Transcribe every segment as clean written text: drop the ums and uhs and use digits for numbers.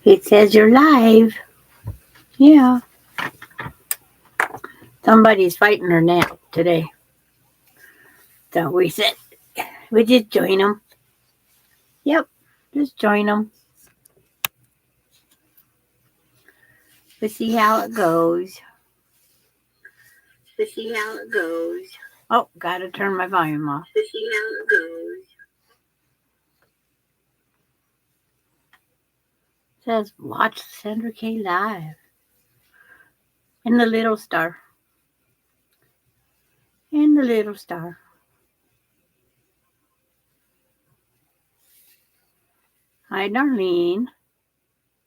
It says you're live. Yeah. Somebody's fighting her nap today. So we said, we just join them. Yep. Just join them. We see how it goes. Oh, gotta turn my volume off. It says watch Sandra K live. And the little star. And the little star. Hi, Darlene.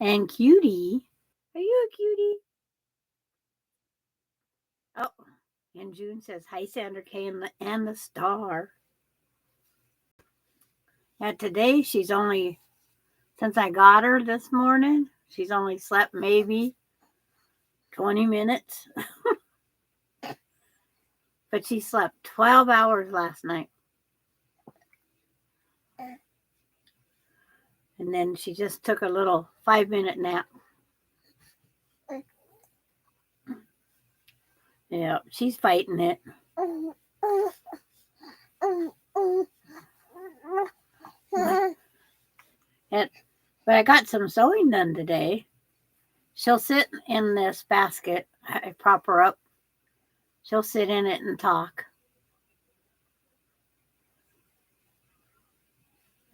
And Cutie. Are you a cutie? Oh, and June says, hi, Sandra K and the star. Yeah, today she's only, since I got her this morning, she's only slept maybe 20 minutes. But she slept 12 hours last night. And then she just took a little 5-minute nap. Yeah, she's fighting it. But I got some sewing done today. She'll sit in this basket. I prop her up. She'll sit in it and talk.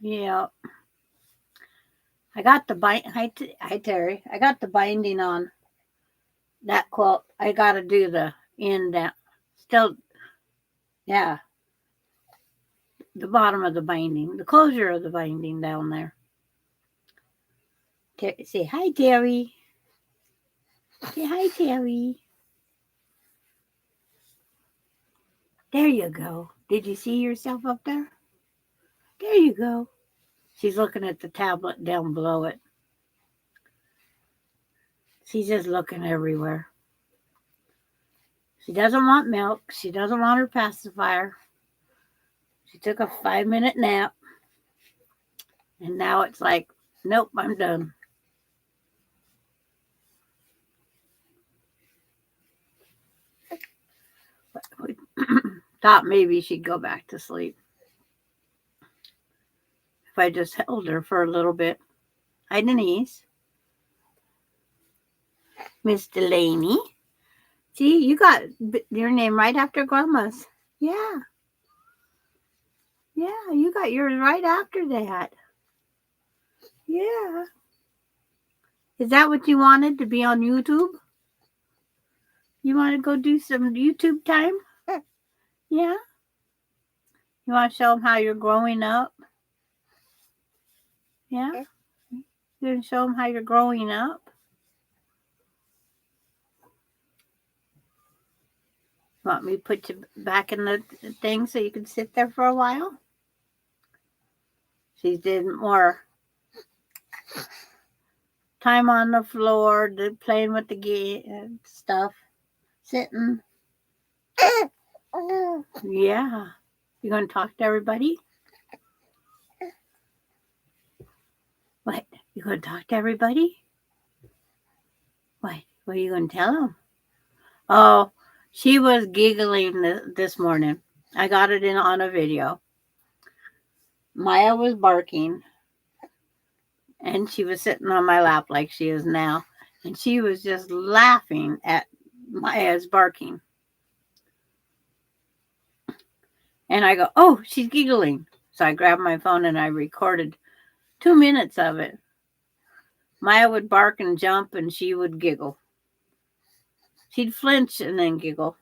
Yeah. I got the hi Terry. I got the binding on that quilt. I got to do the end down. Still, yeah. The bottom of the binding, the closure of the binding down there. Say hi, Terry. Say hi, Terry. There you go. Did you see yourself up there? There you go. She's looking at the tablet down below it. She's just looking everywhere. She doesn't want milk. She doesn't want her pacifier. She took a 5-minute nap. And now it's like, nope, I'm done. We thought maybe she'd go back to sleep if I just held her for a little bit. Hi, Denise. Miss Delaney. See, you got your name right after Grandma's. Yeah. Yeah, you got yours right after that. Yeah. Is that what you wanted, to be on YouTube? You want to go do some YouTube time? Yeah. You want to show them how you're growing up? Yeah. You going to show them how you're growing up? Want me to put you back in the thing so you can sit there for a while? She did more time on the floor, playing with the game stuff, sitting. Yeah. You going to talk to everybody? What? You going to talk to everybody? What? What are you going to tell them? Oh, she was giggling this morning. I got it on a video. Maya was barking, and she was sitting on my lap like she is now, and she was just laughing at Maya's barking. And I go, oh, she's giggling. So I grabbed my phone and I recorded 2 minutes of it. Maya would bark and jump, and she would giggle. She'd flinch and then giggle.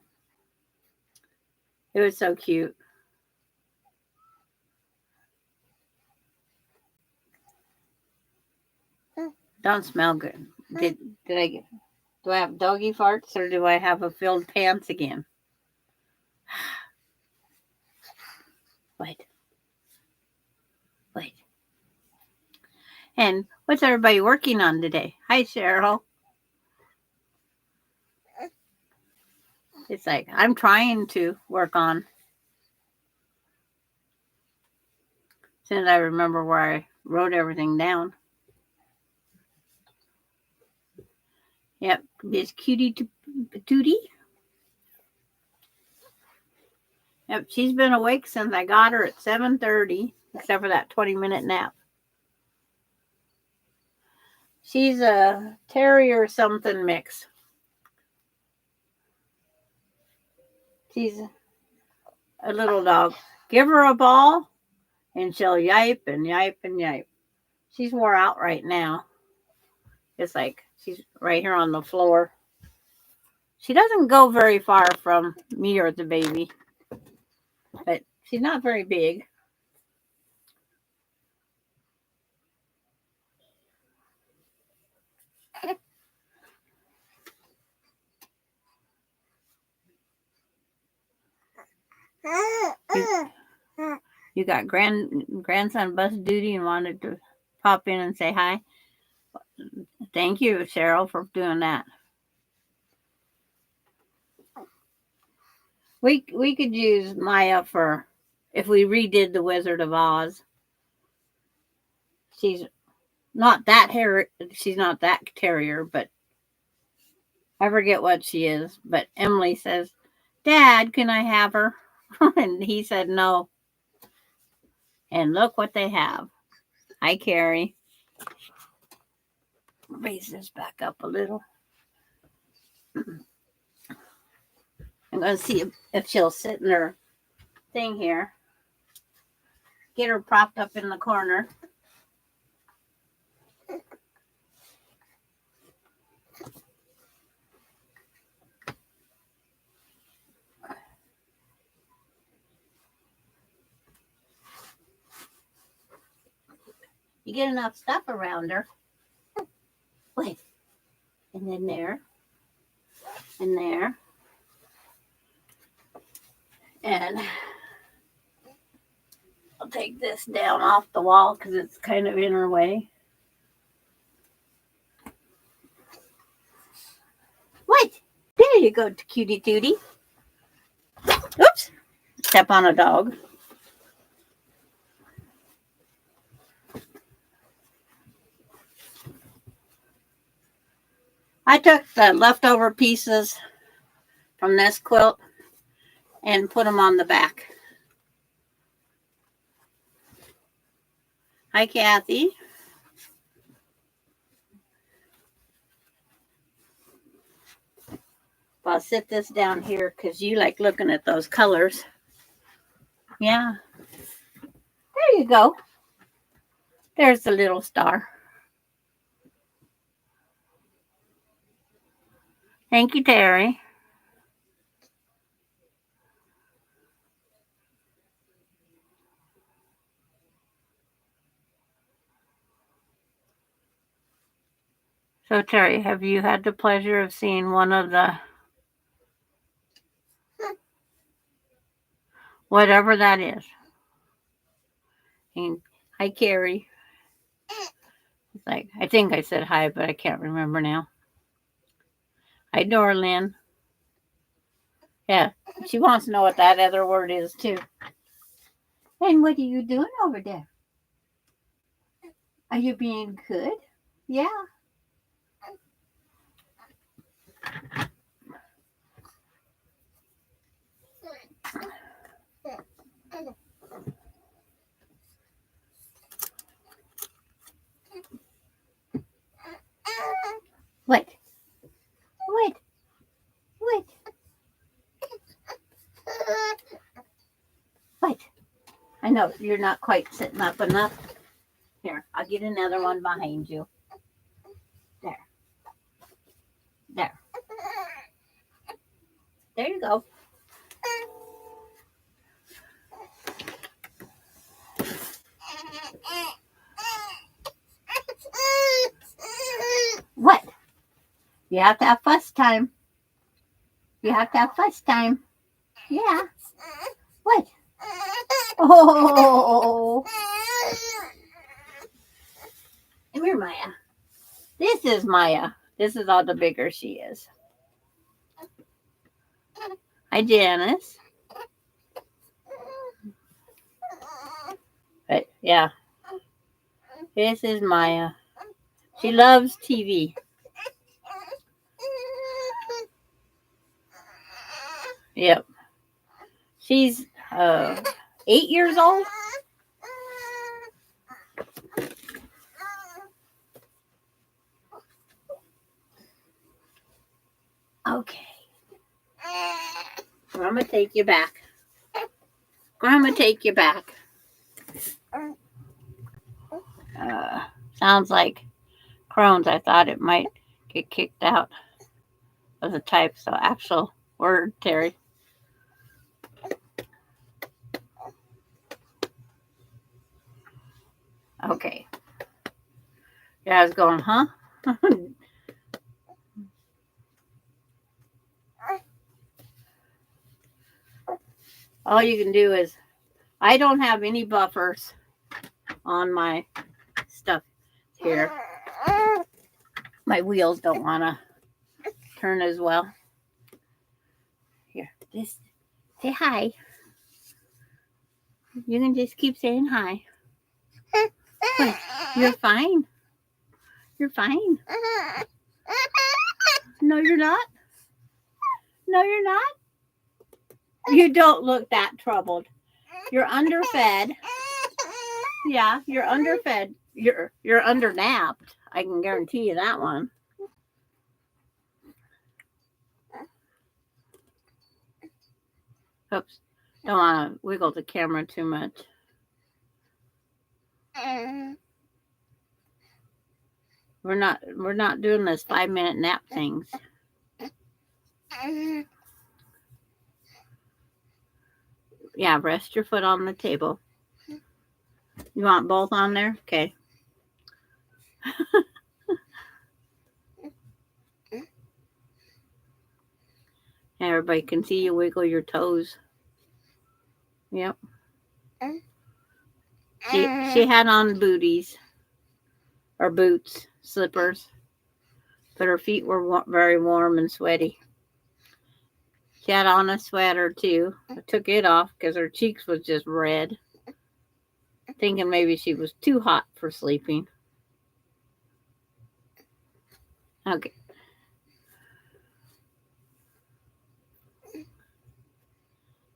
It was so cute. Don't smell good. Did I do I have doggy farts, or do I have a filled pants again? Wait. And what's everybody working on today? Hi, Cheryl. It's like I'm trying to work on. As soon as I remember where I wrote everything down. Yep, this cutie tootie. Yep, she's been awake since I got her at 7:30, except for that 20-minute nap. She's a terrier something mix. She's a little dog. Give her a ball, and she'll yipe and yipe and yipe. She's wore out right now. It's like she's right here on the floor. She doesn't go very far from me or the baby, but she's not very big. You got grandson bus duty and wanted to pop in and say hi. Thank you, Cheryl, for doing that. We could use Maya for if we redid the Wizard of Oz. She's not that she's not that terrier, but I forget what she is. But Emily says, "Dad, can I have her?" And he said no. And look what they have. Hi, Carrie. Raise this back up a little. I'm going to see if she'll sit in her thing here. Get her propped up in the corner. You get enough stuff around her. Wait. And then there. And there. And I'll take this down off the wall because it's kind of in her way. What? There you go, cutie tootie. Oops. Step on a dog. I took the leftover pieces from this quilt and put them on the back. Hi, Kathy. I'll sit this down here because you like looking at those colors. Yeah. There you go. There's the little star. Thank you, Terry. So, Terry, have you had the pleasure of seeing one of the whatever that is? And hi, Carrie. It's like I think I said hi, but I can't remember now. Hi, Dorlyn. Yeah, she wants to know what that other word is too. And what are you doing over there? Are you being good? Yeah. What? What? What? What? I know you're not quite sitting up enough. Here, I'll get another one behind you. There. There. There you go. What? You have to have fuss time. You have to have fuss time. Yeah. What? Oh. Come here, Maya. This is Maya. This is all the bigger she is. Hi, Janice. But yeah, this is Maya. She loves TV. Yep. She's 8 years old. Okay. Grandma take you back. Grandma take you back. Sounds like Crohn's. I thought it might get kicked out of the type, so actual word, Terry. Okay. Yeah, I was going, huh? All you can do is, I don't have any buffers on my stuff here. My wheels don't want to turn as well. Here, just say hi. You can just keep saying hi. What? You're fine. You're fine. No, you're not. No, you're not. You don't look that troubled. You're underfed. Yeah, you're underfed. You're undernapped. I can guarantee you that one. Oops. Don't want to wiggle the camera too much. We're not doing this 5-minute nap things. Yeah, rest your foot on the table. You want both on there? Okay. Everybody can see you wiggle your toes. Yep. She had on booties or boots, slippers, but her feet were very warm and sweaty. She had on a sweater too. I took it off because her cheeks was just red, thinking maybe she was too hot for sleeping. Okay.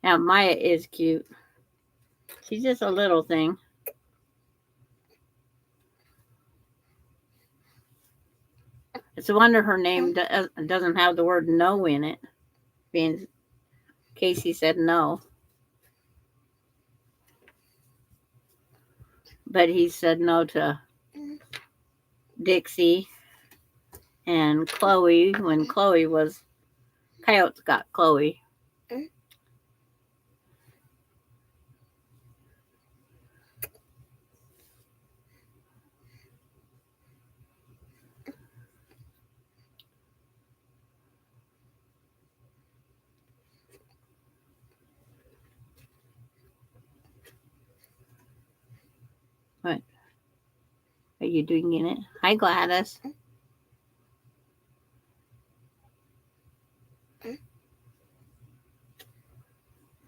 Now Maya is cute. She's just a little thing. It's a wonder her name doesn't have the word no in it. Being Casey said no. But he said no to Dixie and Chloe when Chloe was, Coyotes got Chloe. What are you doing in it? Hi, Gladys.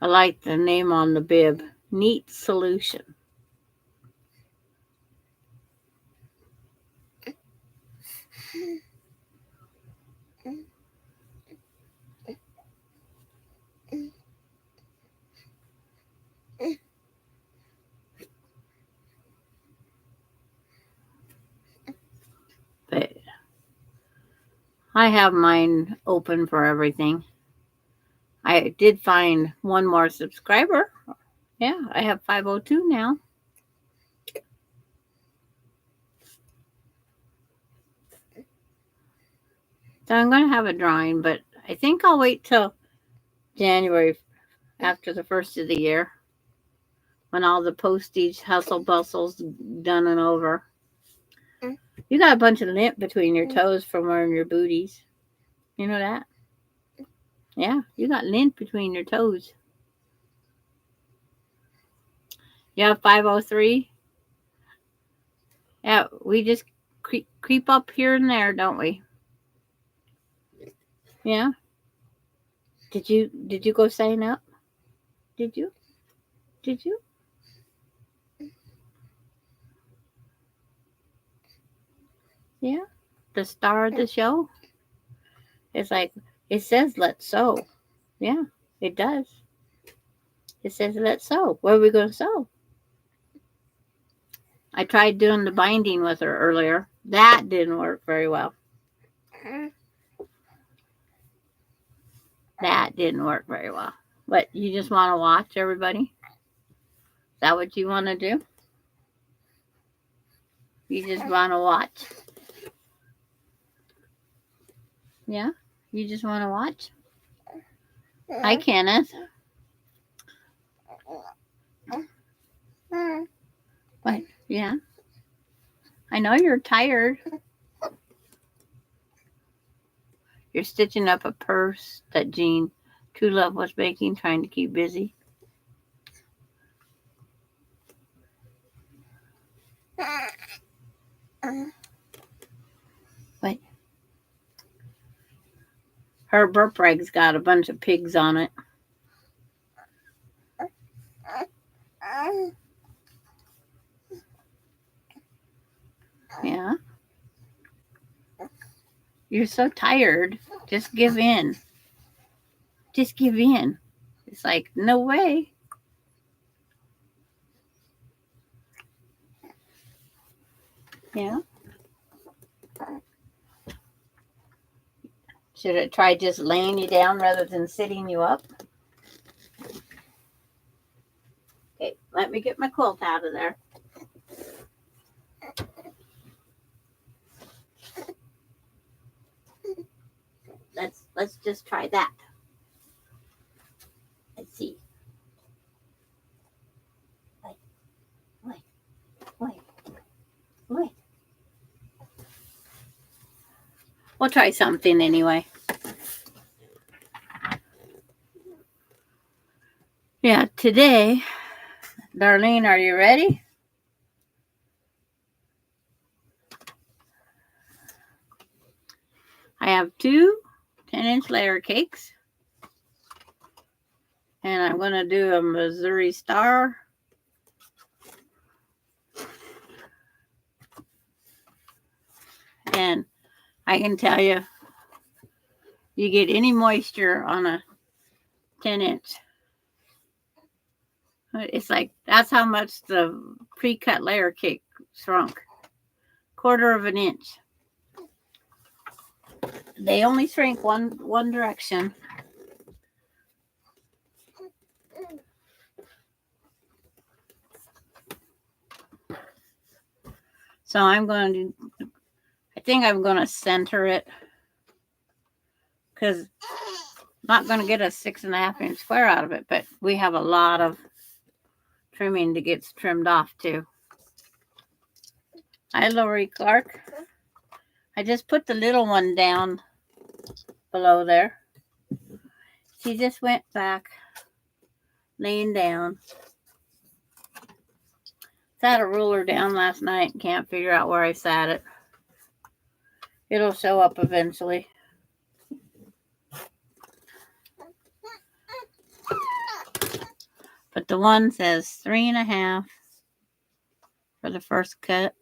I like the name on the bib. Neat Solution. But I have mine open for everything. I did find one more subscriber. Yeah, I have 502 now. So I'm going to have a drawing, but I think I'll wait till January after the first of the year when all the postage hustle bustle's done and over. You got a bunch of lint between your toes from wearing your booties. You know that? Yeah, you got lint between your toes. You have 503? Yeah, we just creep up here and there, don't we? Yeah. Did you go sign up? Did you? Did you? Yeah. The star of the show? It's like, it says let's sew. Yeah, It does. It says let's sew. Where are we going to sew? I tried doing the binding with her earlier. That didn't work very well. That didn't work very well. But you just want to watch everybody? Is that what you want to do? You just want to watch? Yeah? You just want to watch? Hi, Kenneth. What? Yeah? I know you're tired. You're stitching up a purse that Jean True Love was making, trying to keep busy. What? Her burp rag's got a bunch of pigs on it. Yeah? You're so tired. Just give in. Just give in. It's like, no way. Yeah? Should I try just laying you down rather than sitting you up? Okay, let me get my quilt out of there. Let's just try that. Let's see. Wait. We'll try something anyway. Yeah, today, Darlene, are you ready? I have 2 10-inch layer cakes. And I'm going to do a Missouri Star. And I can tell you, you get any moisture on a 10-inch. It's like, that's how much the pre-cut layer cake shrunk. 1/4 of an inch. They only shrink one direction. So I'm going to, I think I'm going to center it, because I'm not going to get a 6.5-inch square out of it, but we have a lot of trimming to get trimmed off too. Hi, Lori Clark. I just put the little one down below there. She just went back, laying down. Sat a ruler down last night and can't figure out where I sat it. It'll show up eventually. But the one says 3.5 for the first cut.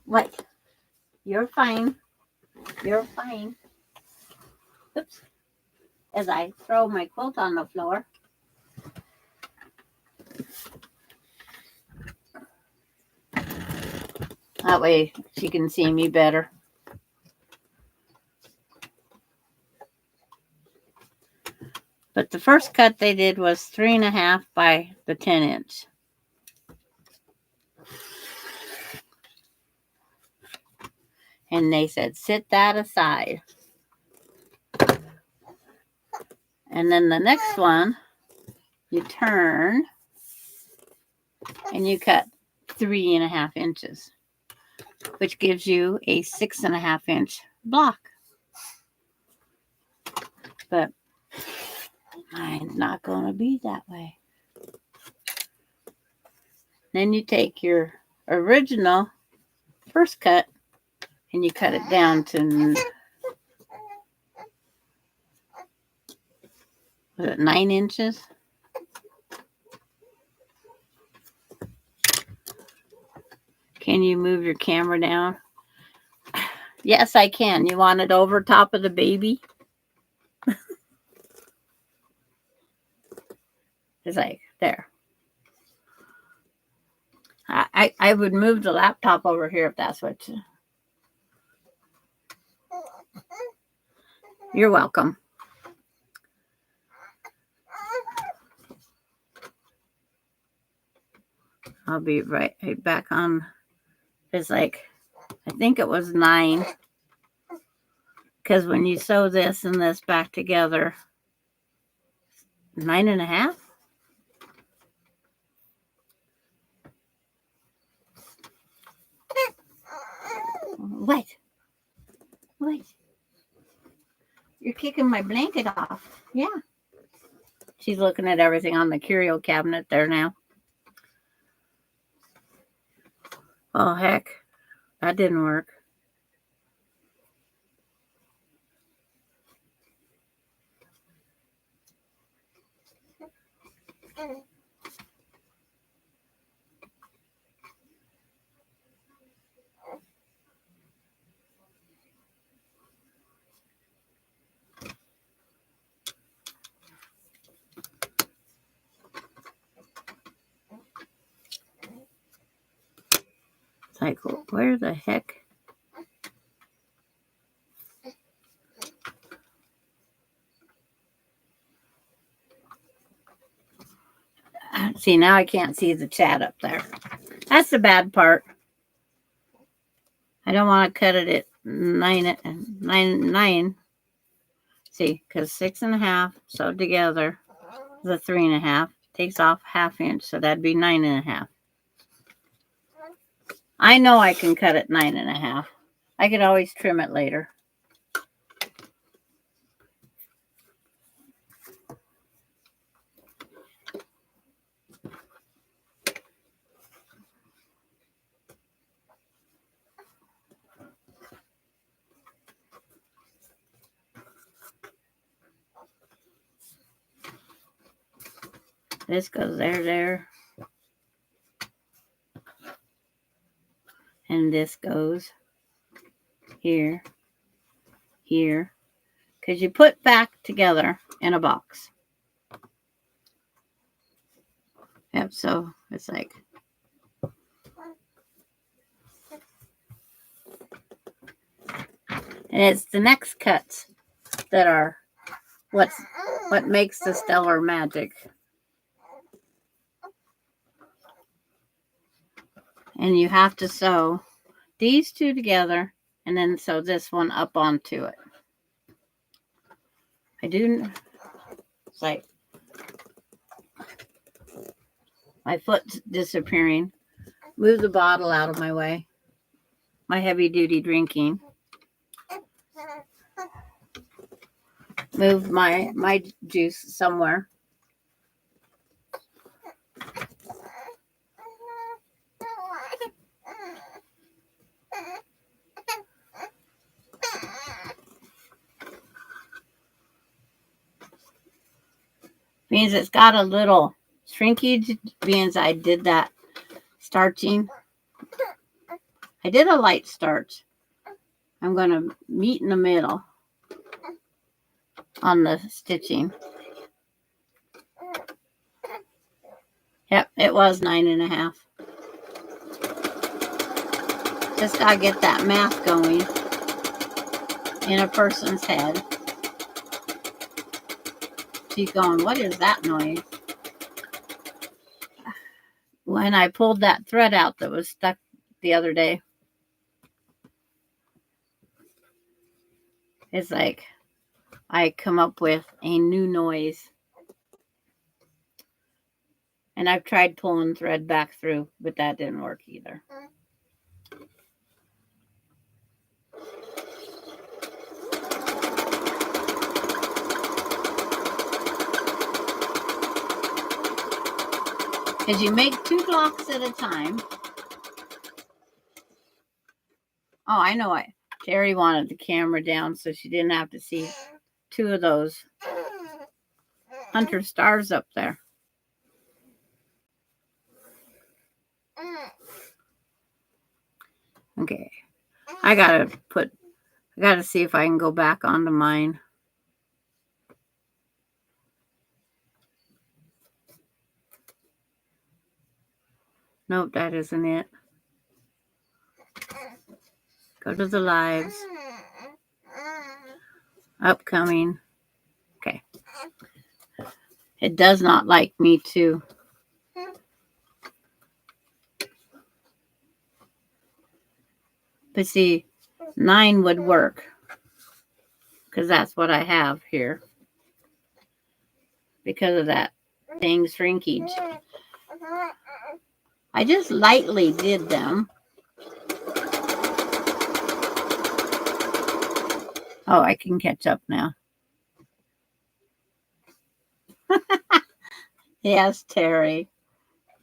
What? You're fine. You're fine. Oops. As I throw my quilt on the floor. That way she can see me better. But the first cut they did was 3.5 by the 10-inch. And they said, sit that aside. And then the next one, you turn and you cut 3.5 inches, which gives you a 6.5-inch block. But mine's not going to be that way. Then you take your original first cut and you cut it down to, was it 9 inches? Can you move your camera down? Yes, I can. You want it over top of the baby? It's like, there. I would move the laptop over here if that's what you... You're welcome. I'll be right back on. It's like, I think it was 9. Because when you sew this and this back together, 9.5? What? What? You're kicking my blanket off. Yeah. She's looking at everything on the curio cabinet there now. Oh, heck. That didn't work. It's like, where the heck? See, now I can't see the chat up there. That's the bad part. I don't want to cut it at 9. See, because 6.5 sewed together, the 3.5 takes off 1/2 inch, so that'd be 9.5. I know I can cut it 9.5. I could always trim it later. This goes there. And this goes here. Because you put back together in a box. Yep, so it's like... And it's the next cuts that are what makes the stellar magic. And you have to sew these two together and then sew this one up onto it. It's like my foot's disappearing. Move the bottle out of my way. My heavy duty drinking. Move my juice somewhere. Means it's got a little shrinkage, means I did that starching. I did a light starch. I'm going to meet in the middle on the stitching. Yep, it was 9.5. Just got to get that math going in a person's head. She's going, what is that noise? When I pulled that thread out that was stuck the other day, it's like I come up with a new noise. And I've tried pulling thread back through, but that didn't work either. Because you make 2 blocks at a time. Oh, I know why. Terry wanted the camera down so she didn't have to see 2 of those hunter stars up there. Okay. I gotta see if I can go back onto mine. Nope, that isn't it. Go to the lives. Upcoming. Okay. It does not like me to. But see, 9 would work. Because that's what I have here. Because of that thing shrinkage. I just lightly did them. Oh, I can catch up now. Yes, Terry.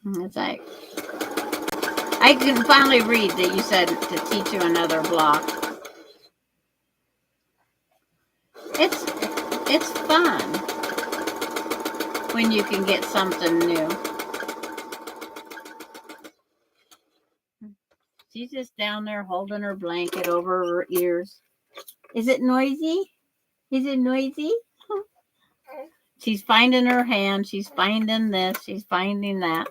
It's like, I can finally read that you said to teach you another block. It's fun when you can get something new. She's just down there holding her blanket over her ears. Is it noisy? Is it noisy? She's finding her hand. She's finding this. She's finding that.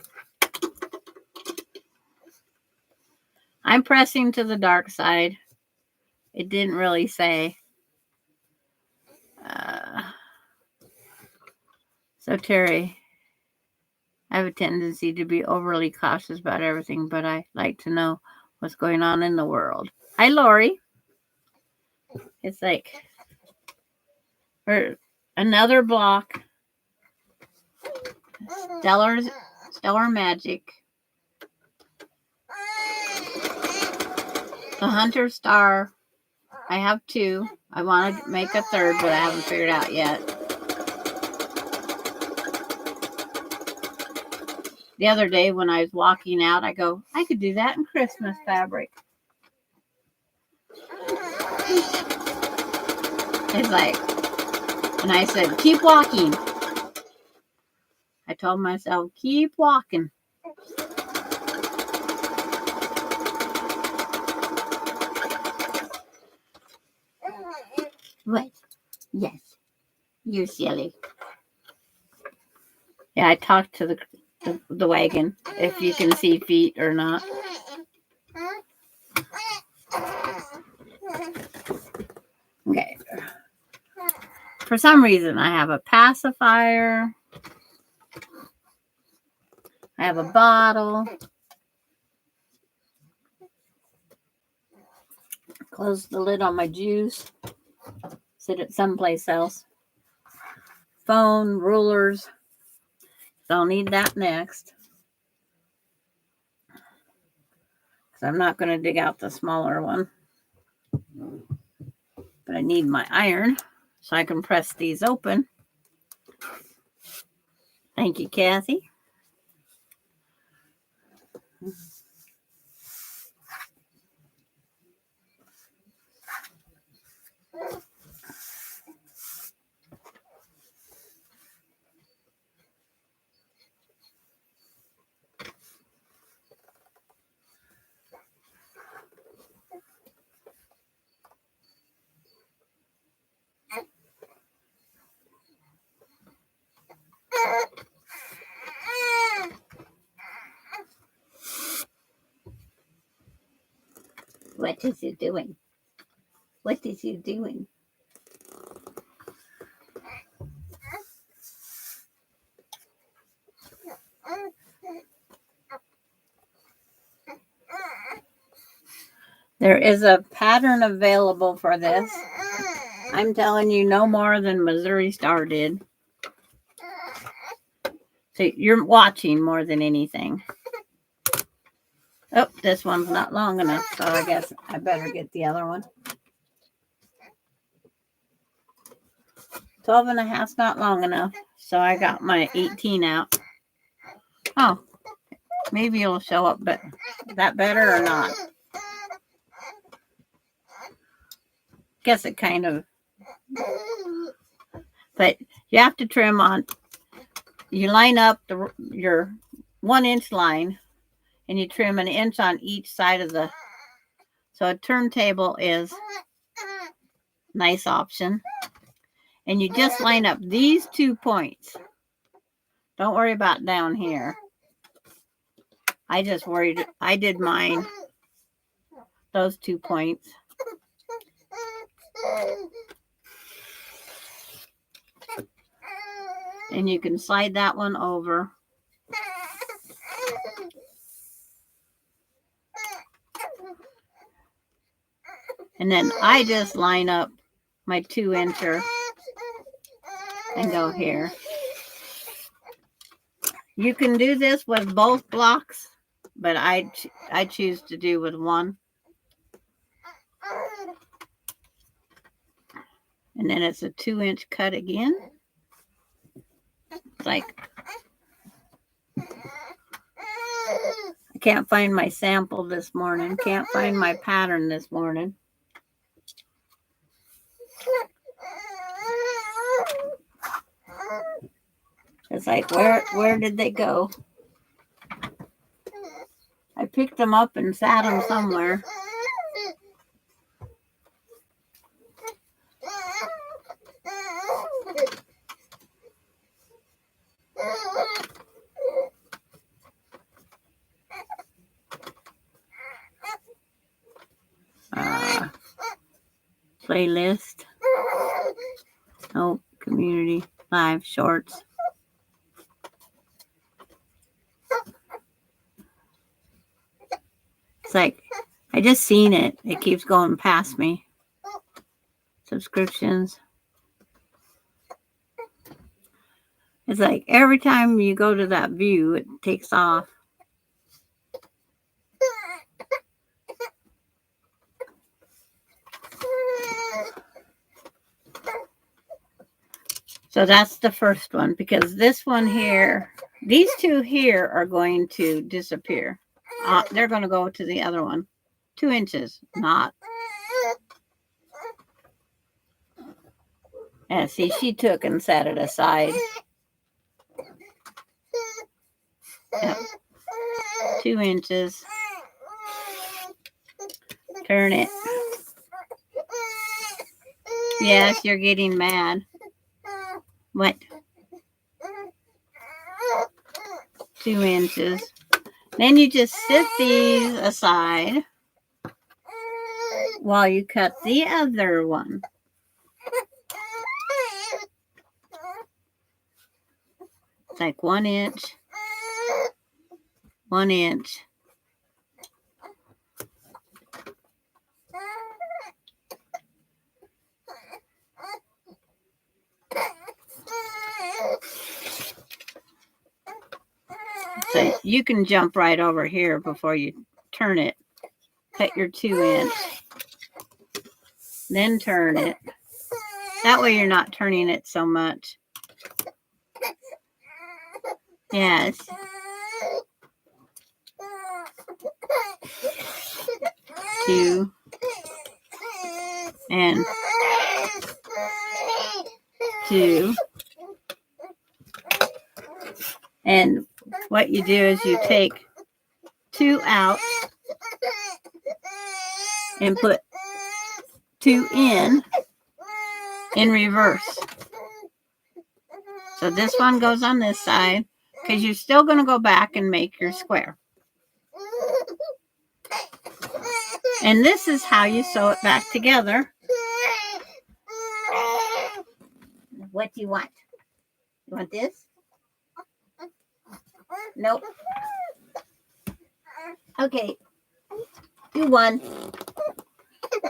I'm pressing to the dark side. It didn't really say. So, Terry, I have a tendency to be overly cautious about everything, but I like to know what's going on in the world. Hi, Lori. It's like another block. Stellar Magic. The Hunter Star. I have 2. I want to make a third, but I haven't figured out yet. The other day when I was walking out, I go, I could do that in Christmas fabric. It's like, and I said, keep walking. I told myself, keep walking. What? Yes. You're silly. Yeah, I talked to the wagon, if you can see feet or not. Okay. For some reason, I have a pacifier. I have a bottle. Close the lid on my juice. Sit it someplace else. Phone, rulers. So I'll need that next. So I'm not going to dig out the smaller one. But I need my iron so I can press these open. Thank you, Kathy. What is he doing? What is he doing? There is a pattern available for this. I'm telling you, no more than Missouri Star did. So you're watching more than anything. Oh, this one's not long enough, so I guess I better get the other one. 12 and a half's not long enough, so I got my 18 out. Oh, maybe it'll show up better. Is that better or not? Guess it kind of. But you have to trim on. You line up your 1 inch line, and you trim an inch on each side of the So a turntable is a nice option. And you just line up these 2 points. Don't worry about down here. I did mine, those 2 points. And you can slide that one over. And then I just line up my 2-incher and go here. You can do this with both blocks, but I choose to do with one. And then it's a 2-inch cut again. It's like, I can't find my sample this morning. Can't find my pattern this morning. It's like, where did they go? I picked them up and sat them somewhere. Playlist. Oh, community live shorts. It's like, I just seen it. It keeps going past me. Subscriptions. It's like every time you go to that view, it takes off. So that's the first one, because this one here, these 2 here are going to disappear. They're going to go to the other one. 2 inches, not. Yeah, see, she took and set it aside. Yep. 2 inches. Turn it. Yes, you're getting mad. What? 2 inches. Then you just sit these aside while you cut the other one. It's like 1 inch. 1 inch. So you can jump right over here before you turn it. Cut your 2 inch. Then turn it. That way you're not turning it so much. Yes. Two. And 2. And what you do is you take 2 out and put 2 in reverse. So this one goes on this side, because you're still going to go back and make your square. And this is how you sew it back together. What do you want? You want this? Nope. Okay. Do one.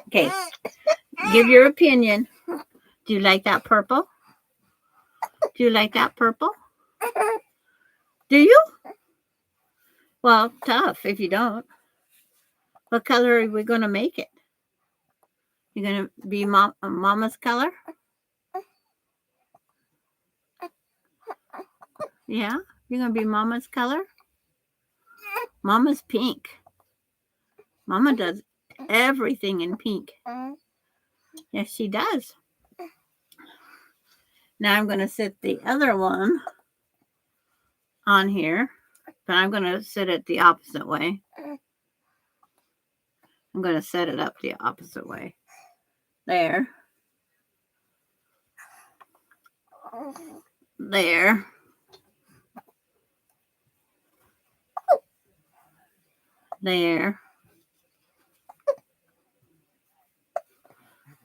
Okay. Give your opinion. Do you like that purple? Do you like that purple? Do you? Well, tough if you don't. What color are we going to make it? You're going to be Mama's color? Yeah? You're going to be Mama's color? Mama's pink. Mama does everything in pink. Yes, she does. Now I'm going to sit the other one on here, but I'm going to sit it the opposite way. I'm going to set it up the opposite way. There. There. There.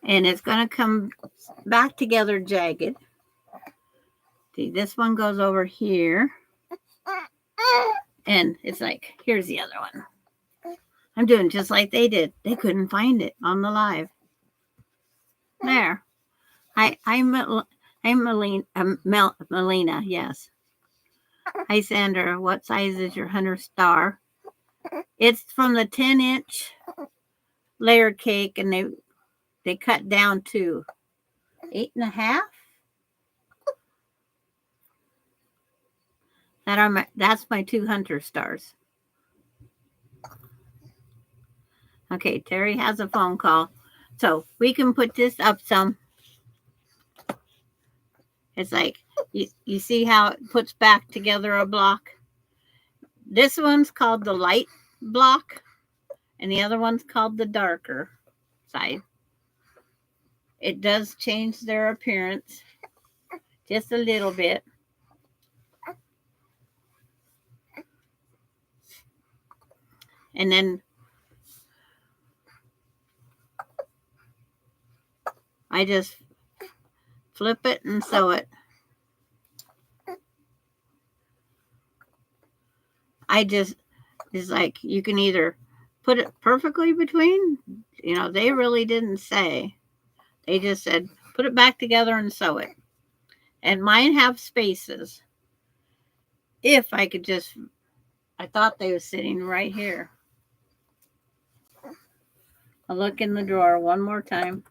And it's going to come back together jagged. See, this one goes over here. And it's like, here's the other one. I'm doing just like they did. They couldn't find it on the live. There. I'm Melina, yes. Hi, Sandra. What size is your Hunter Star? It's from the 10-inch layer cake, and they cut down to 8.5. That's my 2 Hunter Stars. Okay, Terry has a phone call. So we can put this up some. It's like, you see how it puts back together a block? This one's called the light block, and the other one's called the darker side. It does change their appearance just a little bit. And then I just flip it and sew it. It's like you can either put it perfectly between, they really didn't say. They just said, put it back together and sew it. And mine have spaces. If I could I thought they were sitting right here. I'll look in the drawer one more time.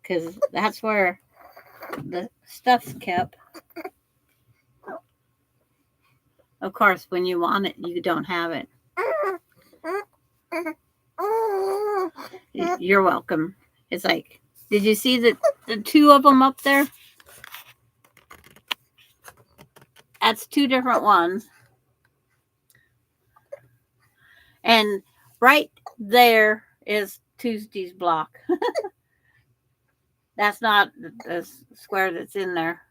Because that's where the stuff's kept. Of course, when you want it, you don't have it. You're welcome. It's like, did you see the 2 of them up there? That's 2 different ones. And right there is Tuesday's block. That's not the square that's in there.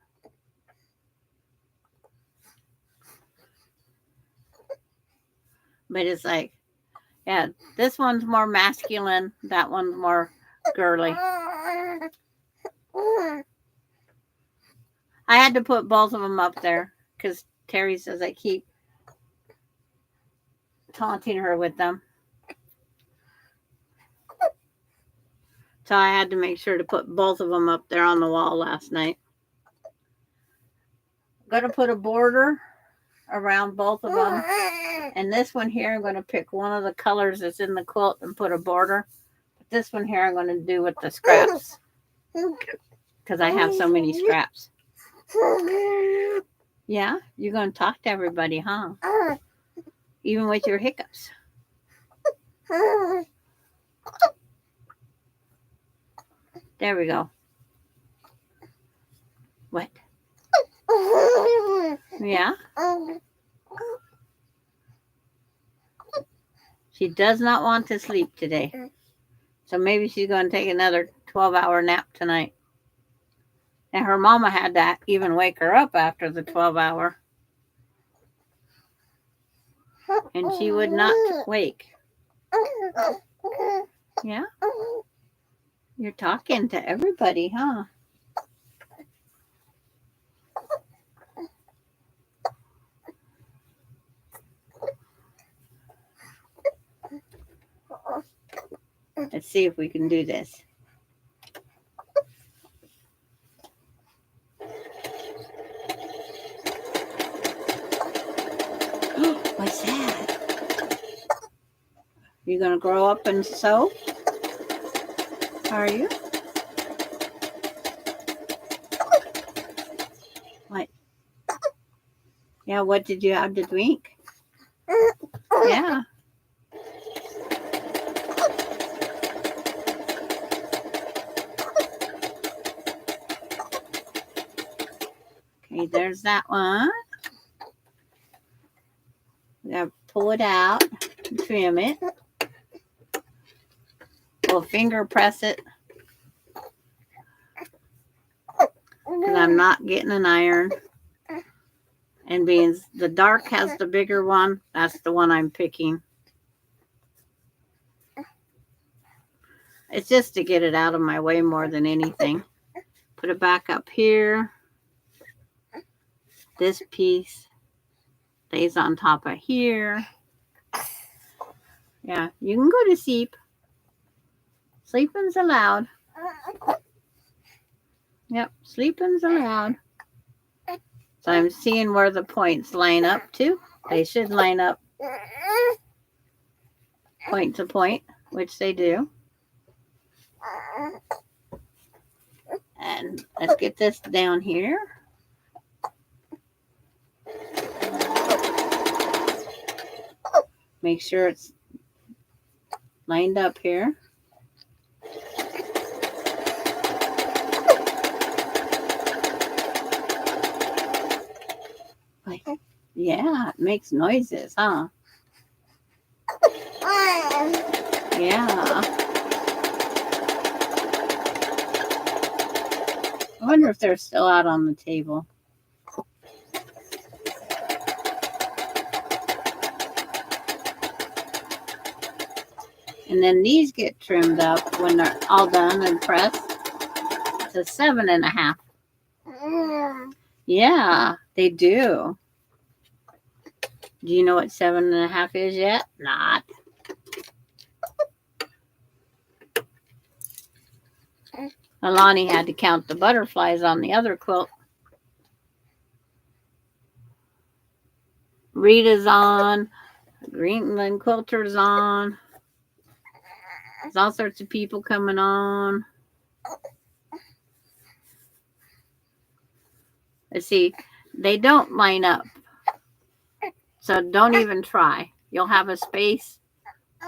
But it's like, yeah, this one's more masculine. That one's more girly. I had to put both of them up there because Terry says I keep taunting her with them. So I had to make sure to put both of them up there on the wall last night. I'm going to put a border around both of them. And this one here, I'm going to pick one of the colors that's in the quilt and put a border. But this one here, I'm going to do with the scraps. Because I have so many scraps. Yeah? You're going to talk to everybody, huh? Even with your hiccups. There we go. What? Yeah? She does not want to sleep today. So maybe she's going to take another 12-hour nap tonight. And her mama had to even wake her up after the 12-hour. And she would not wake. Yeah? You're talking to everybody, huh? Let's see if we can do this. What's that? You gonna grow up and sew? Are you? What? Yeah, what did you have to drink? Yeah. Okay, there's that one. We have pull it out, trim it. We'll finger press it because I'm not getting an iron. And being the dark has the bigger one, that's the one I'm picking. It's just to get it out of my way more than anything. Put it back up here. This piece stays on top of here. Yeah, you can go to sleep. Sleeping's allowed. Yep, sleeping's allowed. So I'm seeing where the points line up to. They should line up point to point, which they do. And let's get this down here. Make sure it's lined up here. Yeah, it makes noises, huh? Yeah. I wonder if they're still out on the table. And then these get trimmed up when they're all done and pressed to 7.5. Yeah, they do. Do you know what 7.5 is yet? Not. Alani had to count the butterflies on the other quilt. Rita's on. Greenland Quilter's on. There's all sorts of people coming on. Let's see. They don't line up. So don't even try. You'll have a space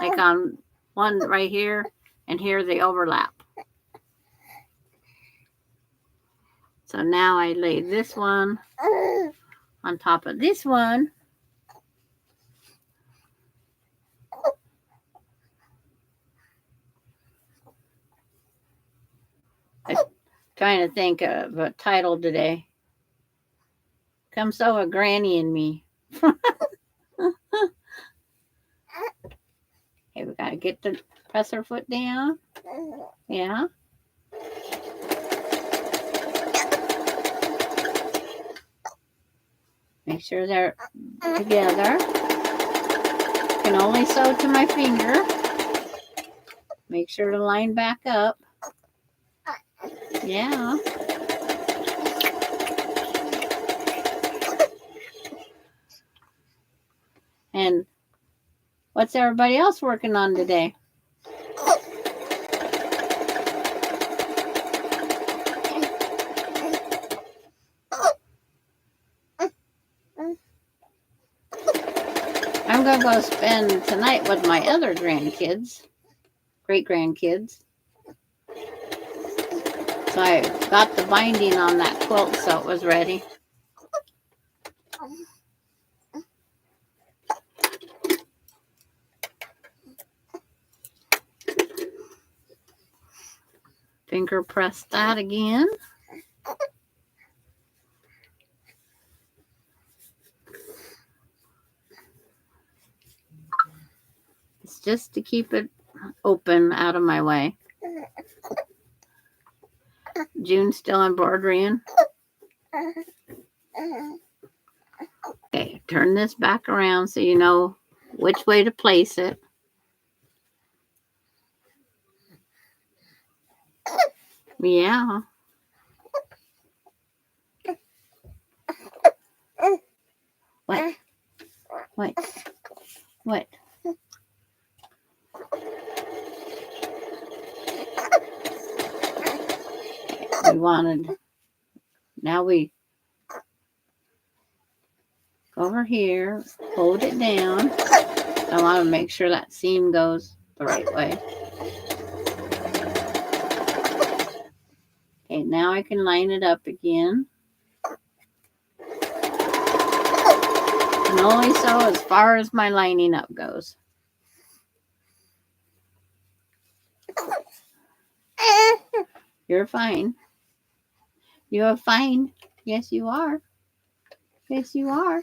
like on one right here, and here they overlap. So now I lay this one on top of this one. I'm trying to think of a title today. Come sew a granny and me. Okay, we gotta get the presser foot down. Yeah. Make sure they're together. Can only sew to my finger. Make sure to line back up. Yeah. And what's everybody else working on today? I'm going to go spend tonight with my other grandkids, great-grandkids. So I got the binding on that quilt so it was ready. Finger press that again. It's just to keep it open out of my way. June's still embroidering. Okay, turn this back around so you know which way to place it. Yeah. What? What? What? We wanted, now we go over here, hold it down. I want to make sure that seam goes the right way. Okay, now I can line it up again. And only so as far as my lining up goes. You're fine. You are fine. Yes, you are. Yes, you are.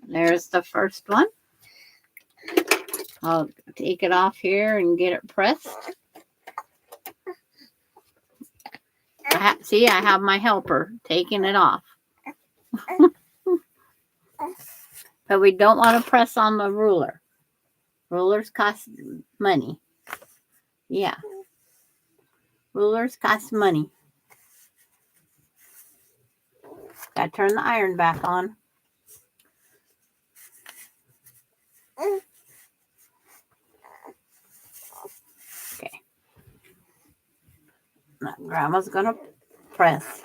There's the first one. I'll take it off here and get it pressed. See, I have my helper taking it off. But we don't want to press on the ruler. Rulers cost money. Yeah. Rulers cost money. Gotta turn the iron back on. Okay. Now, Grandma's gonna press.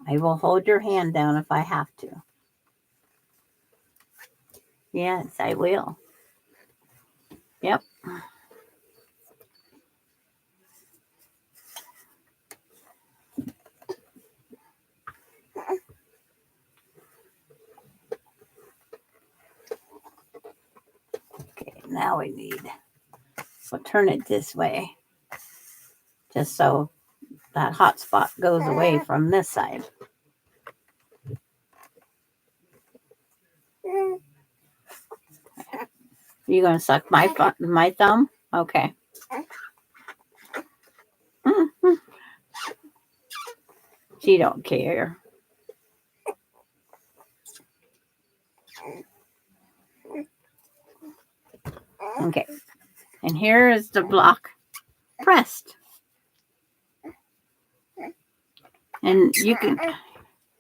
I will hold your hand down if I have to. Yes, I will. Yep. Okay, now we need, we'll turn it this way, just so that hot spot goes away from this side. You gonna suck my thumb? Okay. She don't care. Okay. And here is the block pressed. And you can,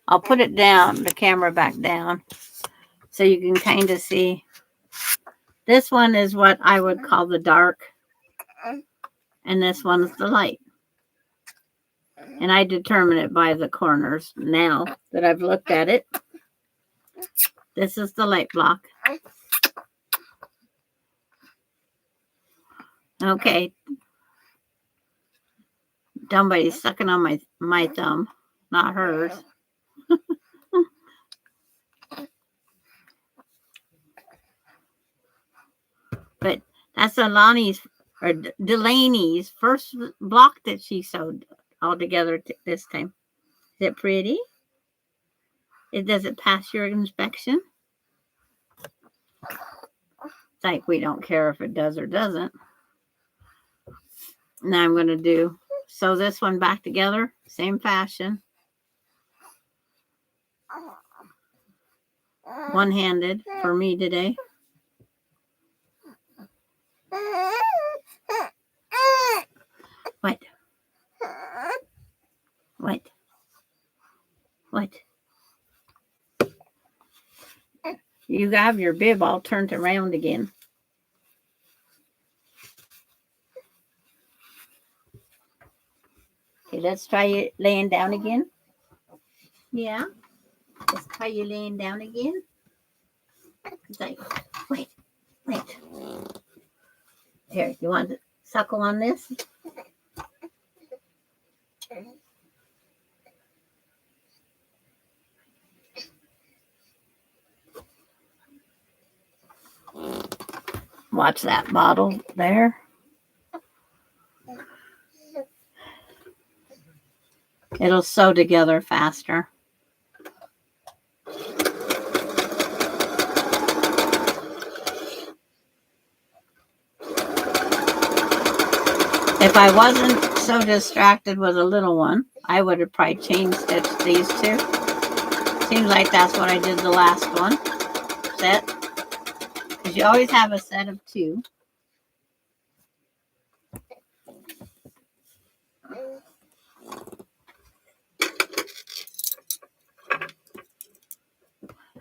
I'll put it down, the camera back down, so you can kind of see. This one is what I would call the dark, and this one's the light. And I determine it by the corners now that I've looked at it. This is the light block. Okay. Somebody's sucking on my thumb, not hers. But that's Alani's or Delaney's first block that she sewed all together this time. Is it pretty? Does it pass your inspection? It's like we don't care if it does or doesn't. Now I'm going to sew this one back together, same fashion. One-handed for me today. What? What? What? You have your bib all turned around again. Okay, let's try it laying down again. Yeah. Let's try you laying down again. It's like, wait. Here, you want to suckle on this? Watch that bottle there. It'll sew together faster. If I wasn't so distracted with a little one, I would have probably chain stitched these two. Seems like that's what I did the last one. Set. Because you always have a set of two.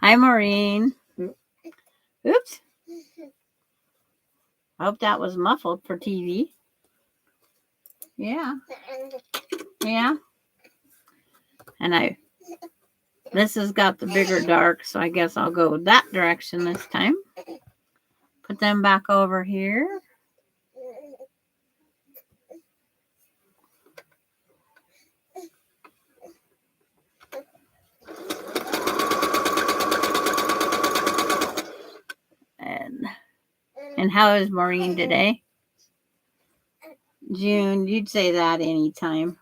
Hi, Maureen. Oops. I hope that was muffled for TV. Yeah. Yeah. And this has got the bigger dark, so I guess I'll go that direction this time. Put them back over here. And how is Maureen today? June, you'd say that anytime.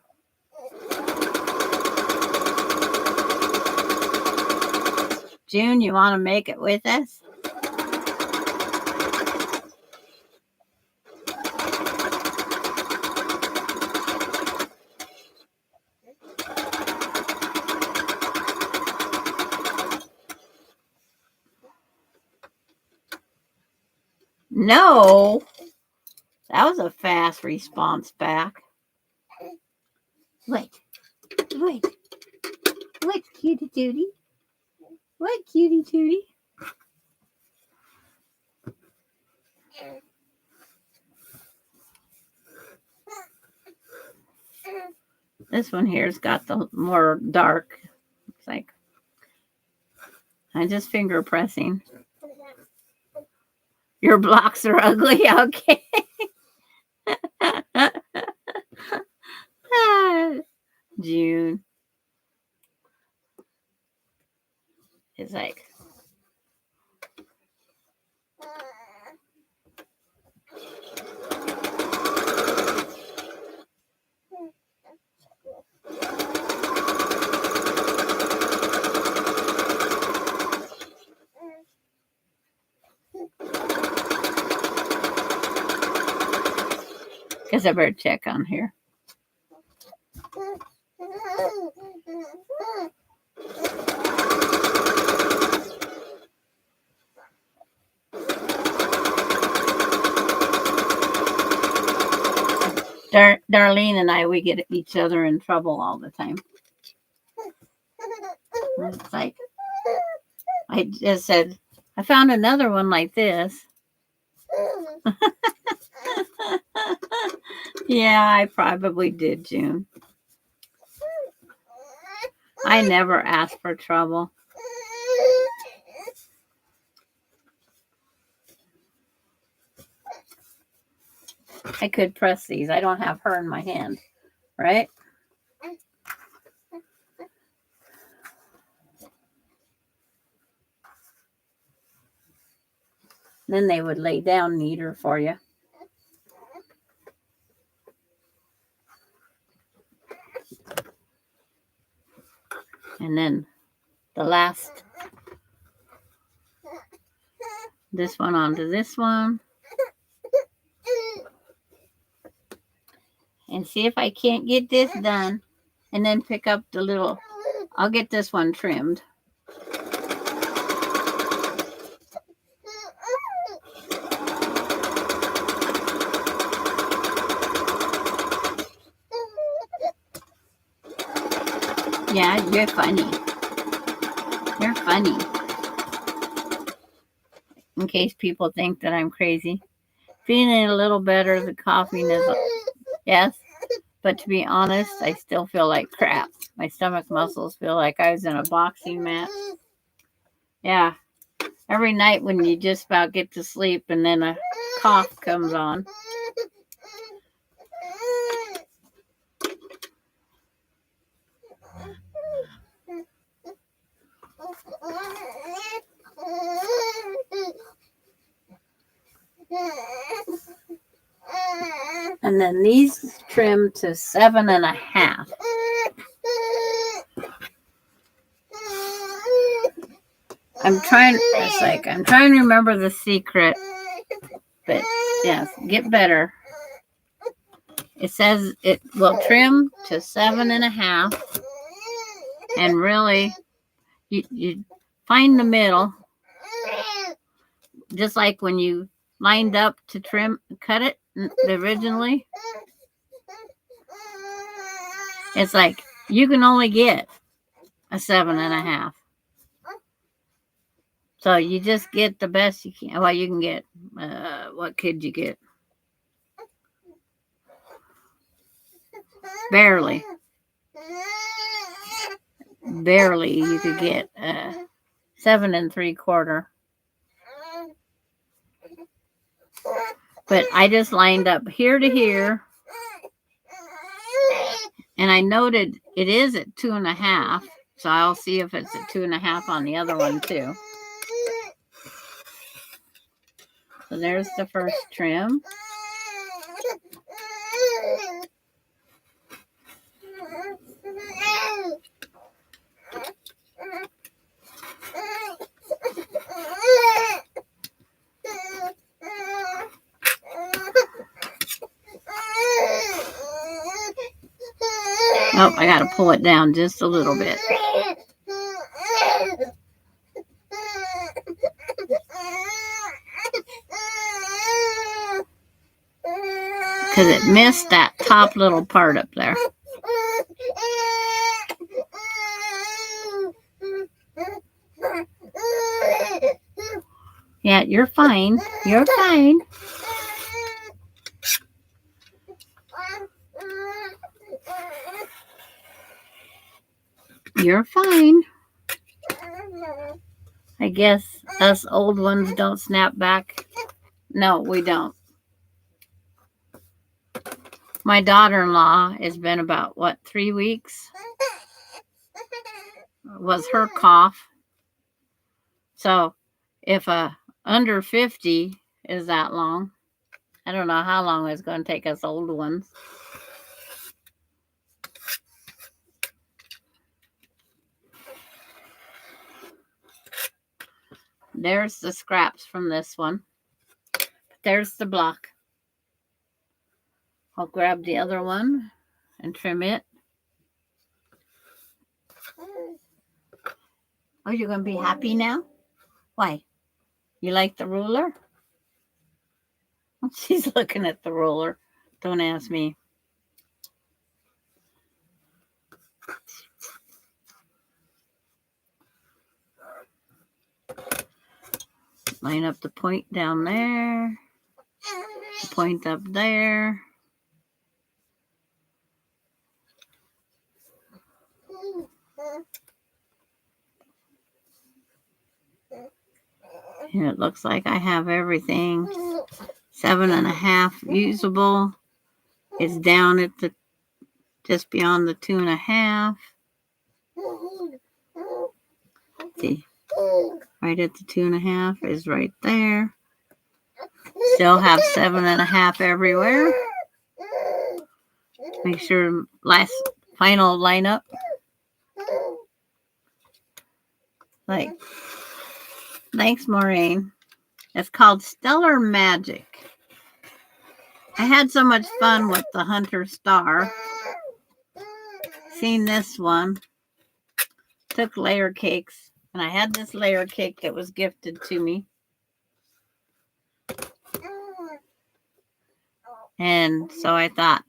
June, you want to make it with us? No. That was a fast response back. What? What? What, cutie tootie? What, cutie tootie? This one here's got the more dark. It's like I'm just finger pressing. Your blocks are ugly. Okay. June is like. Guess I better check on here. Darlene and I, we get each other in trouble all the time. It's like, I just said, I found another one like this. Yeah, I probably did, June. I never ask for trouble. I could press these. I don't have her in my hand, right? Then they would lay down neater for you. And then the last, this one onto this one. And see if I can't get this done. And then pick up the little, I'll get this one trimmed. Yeah, you're funny. You're funny. In case people think that I'm crazy. Feeling a little better. The coughing is, yes. But to be honest, I still feel like crap. My stomach muscles feel like I was in a boxing match. Yeah. Every night when you just about get to sleep and then a cough comes on. And then these trim to 7.5. I'm trying to remember the secret, but yes, get better. It says it will trim to 7.5, and really, you find the middle, just like when you lined up to cut it originally. It's like you can only get a 7.5. So you just get the best you can. Well, you can get, what could you get? Barely you could get 7 3/4. But I just lined up here to here. And I noted it is at 2.5. So I'll see if it's at 2.5 on the other one too. So there's the first trim. Oh, I got to pull it down just a little bit. Because it missed that top little part up there. Yeah, you're fine. You're fine. You're fine. I guess us old ones don't snap back. No, we don't. My daughter-in-law has been about, 3 weeks? Was her cough. So if a under 50 is that long, I don't know how long it's going to take us old ones. There's the scraps from this one. There's the block. I'll grab the other one and trim it. Oh, you're going to be happy now? Why? You like the ruler? She's looking at the ruler. Don't ask me. Line up the point down there. The point up there. And it looks like I have everything. 7.5 usable. It's down at the just beyond the 2.5. See, right at the 2.5 is right there. Still have 7.5 everywhere. Make sure final lineup. Like, thanks, Maureen. It's called Stellar Magic. I had so much fun with the Hunter Star. Seen this one. Took layer cakes. And I had this layer cake that was gifted to me. And so I thought,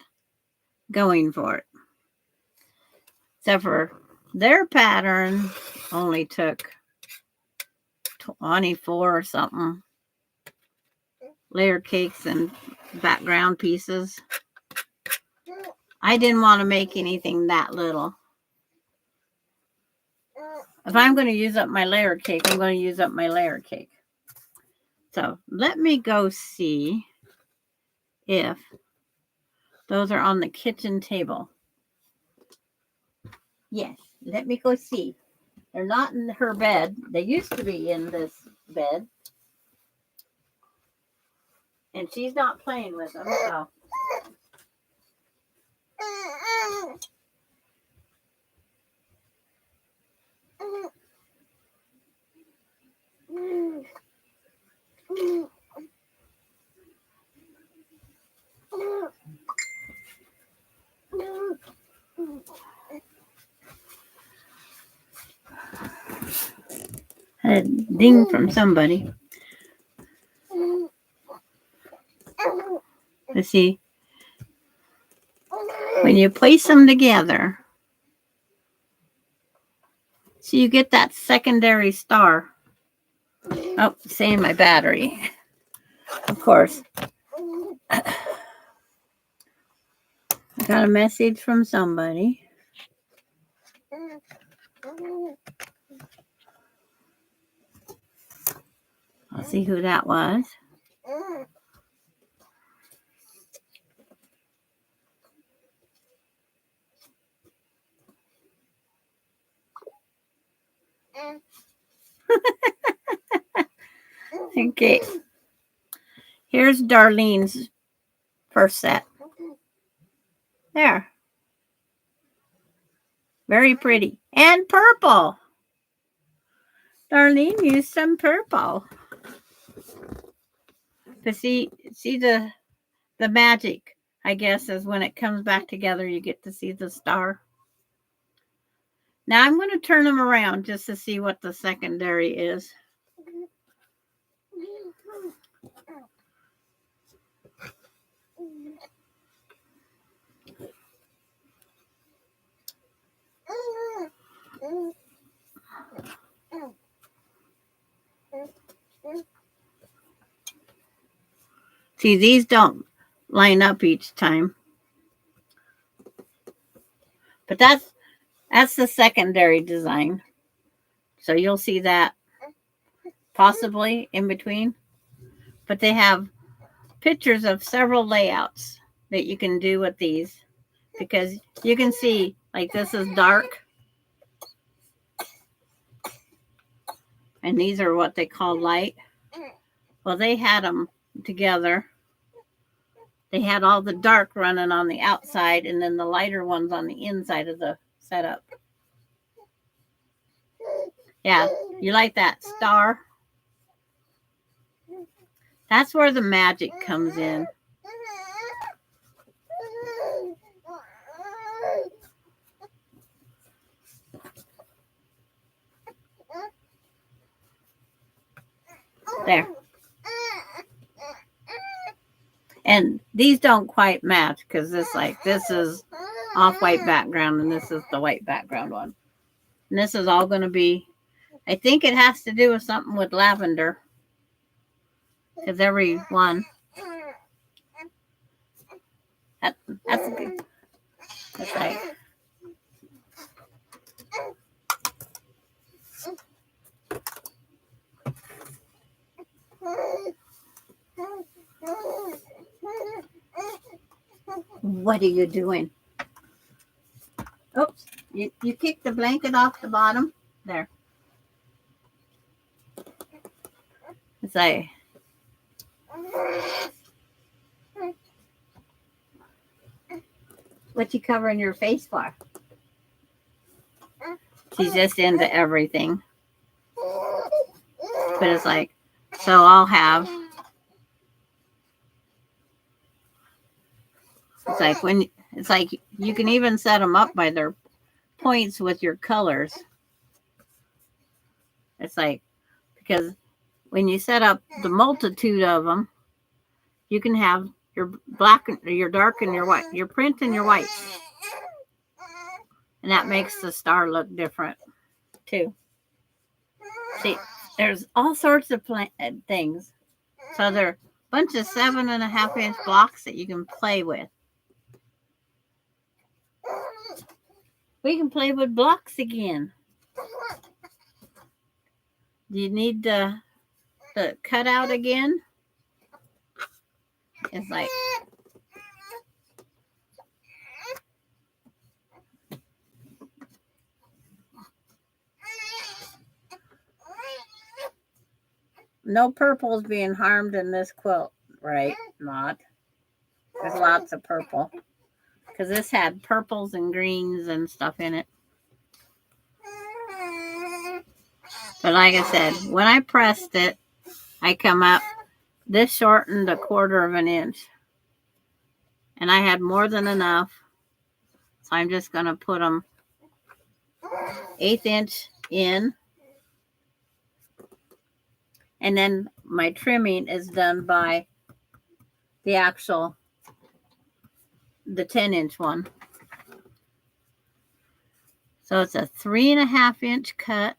going for it. Except for their pattern only took 24 or something. Layer cakes and background pieces. I didn't want to make anything that little. If I'm going to use up my layer cake, I'm going to use up my layer cake. So let me go see if those are on the kitchen table. Yes, let me go see. They're not in her bed. They used to be in this bed. And she's not playing with them, so. A ding from somebody. Let's see. When you place them together, so you get that secondary star. Oh, saying my battery. Of course. I got a message from somebody. I'll see who that was. Okay. Here's Darlene's first set. There. Very pretty. And purple. Darlene used some purple. To see the magic, I guess, is when it comes back together, you get to see the star. Now I'm going to turn them around just to see what the secondary is. See, these don't line up each time. But that's the secondary design. So you'll see that possibly in between. But they have pictures of several layouts that you can do with these. Because you can see, like, this is dark. And these are what they call light. Well, they had them together. They had all the dark running on the outside and then the lighter ones on the inside of the setup. Yeah, you like that star? That's where the magic comes in. There. And these don't quite match because this is off-white background and this is the white background one. And this is all going to be, I think it has to do with something with lavender. Because every one. That's good. That's right. What are you doing? Oops, you kicked the blanket off the bottom. There. It's like, what you covering your face for? She's just into everything. But it's like, so I'll have, it's like you can even set them up by their points with your colors. It's like, because when you set up the multitude of them, you can have your black, your dark, and your white, your print and your white. And that makes the star look different too. See, there's all sorts of things. So there are a bunch of 7.5-inch blocks that you can play with. We can play with blocks again. Do you need the cutout again? It's like, no purple's being harmed in this quilt, right? Not. There's lots of purple. Because this had purples and greens and stuff in it. But like I said, when I pressed it, I come up, this shortened 1/4 inch. And I had more than enough. So I'm just going to put them 1/8 inch in. And then my trimming is done by the 10-inch one. So it's a 3.5-inch cut.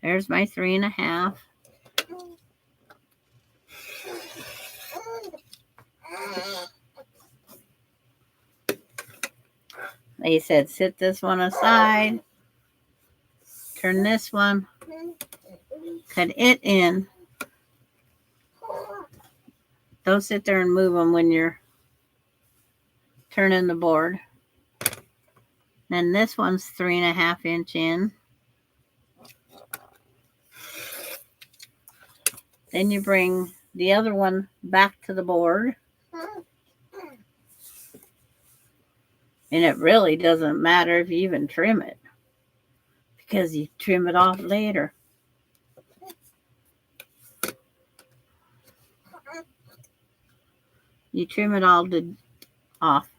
There's my 3.5. They said, sit this one aside. Turn this one. Cut it in. Don't sit there and move them when you're turning the board. Then this one's 3.5 inch in. Then you bring the other one back to the board. And it really doesn't matter if you even trim it, because you trim it off later. You trim it all off.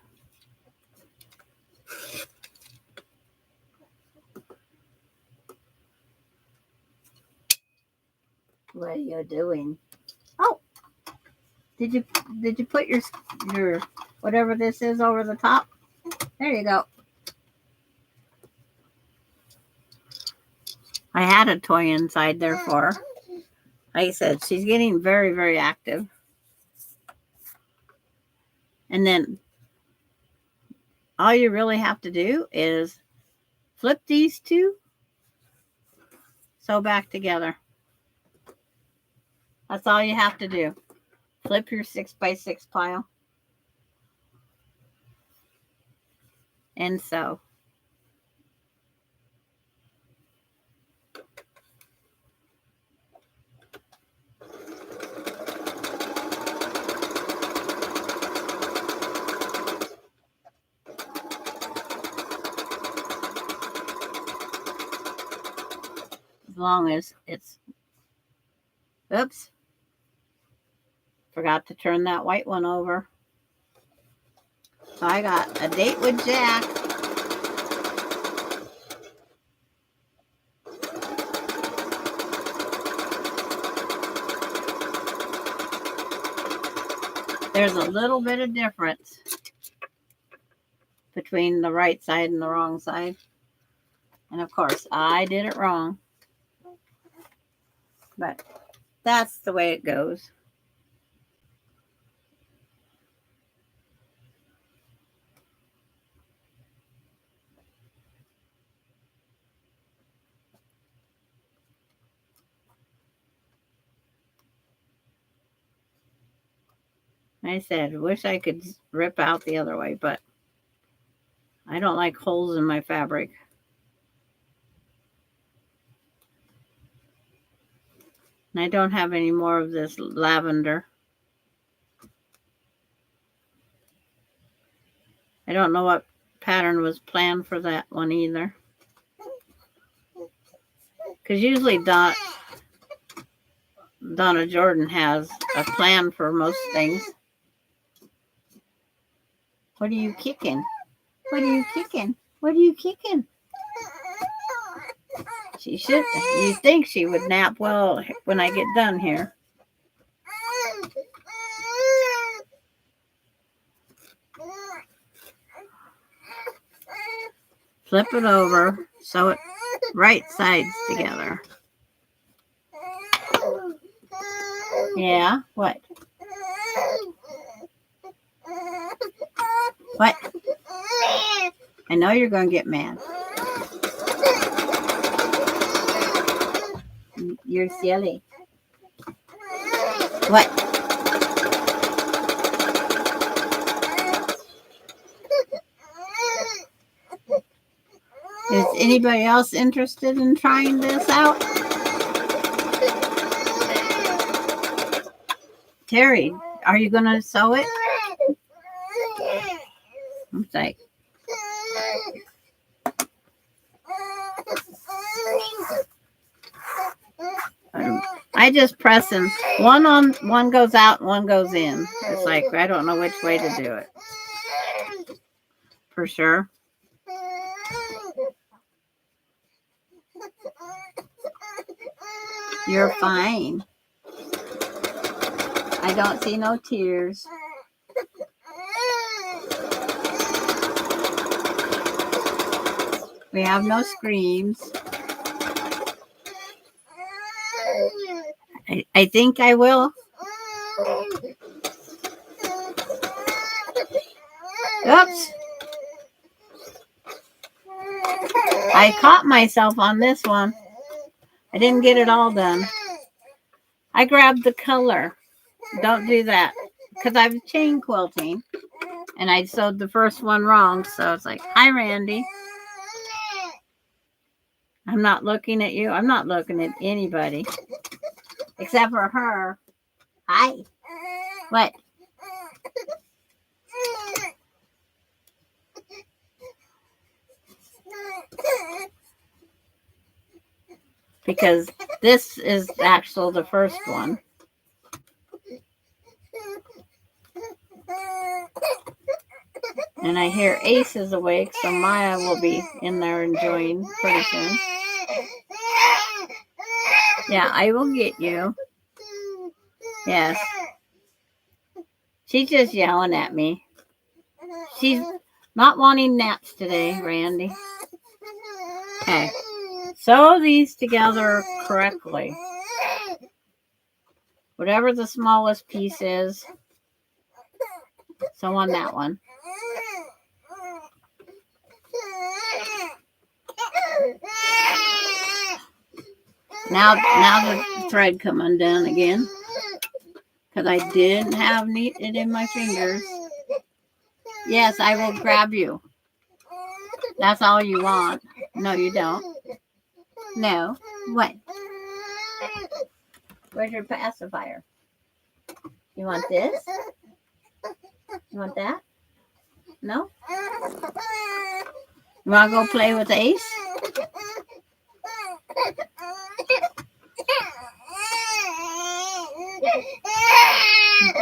What are you doing? Oh, did you put your whatever this is over the top? There you go. I had a toy inside there for her. Like I said, she's getting very, very active. And then all you really have to do is flip these two, sew back together. That's all you have to do. Flip your 6x6 pile and sew. As long as it's, oops, forgot to turn that white one over. So I got a date with Jack. There's a little bit of difference between the right side and the wrong side. And of course, I did it wrong. But that's the way it goes. I said, wish I could rip out the other way, but I don't like holes in my fabric. And I don't have any more of this lavender. I don't know what pattern was planned for that one either. Because usually Donna Jordan has a plan for most things. What are you kicking? What are you kicking? What are you kicking? She should. You think she would nap well when I get done here. Flip it over, sew it right sides together. Yeah, what? What? I know you're going to get mad. You're silly. What? Is anybody else interested in trying this out? Terry, are you going to sew it? I'm like, I just press them. One goes out, one goes in. It's like, I don't know which way to do it. For sure. You're fine. I don't see no tears. We have no screams. I think I will. Oops. I caught myself on this one. I didn't get it all done. I grabbed the color. Don't do that. Because I'm chain quilting. And I sewed the first one wrong. So it's like, hi, Randy. I'm not looking at you. I'm not looking at anybody. Except for her. Hi. What? Because this is actually the first one. And I hear Ace is awake, so Maya will be in there enjoying pretty soon. Yeah, I will get you. Yes. She's just yelling at me. She's not wanting naps today, Randy. Okay. Sew these together correctly. Whatever the smallest piece is, sew on that one. Now the thread come undone again. Because I didn't have it in my fingers. Yes, I will grab you. That's all you want. No, you don't. No. What? Where's your pacifier? You want this? You want that? No? You want to go play with Ace?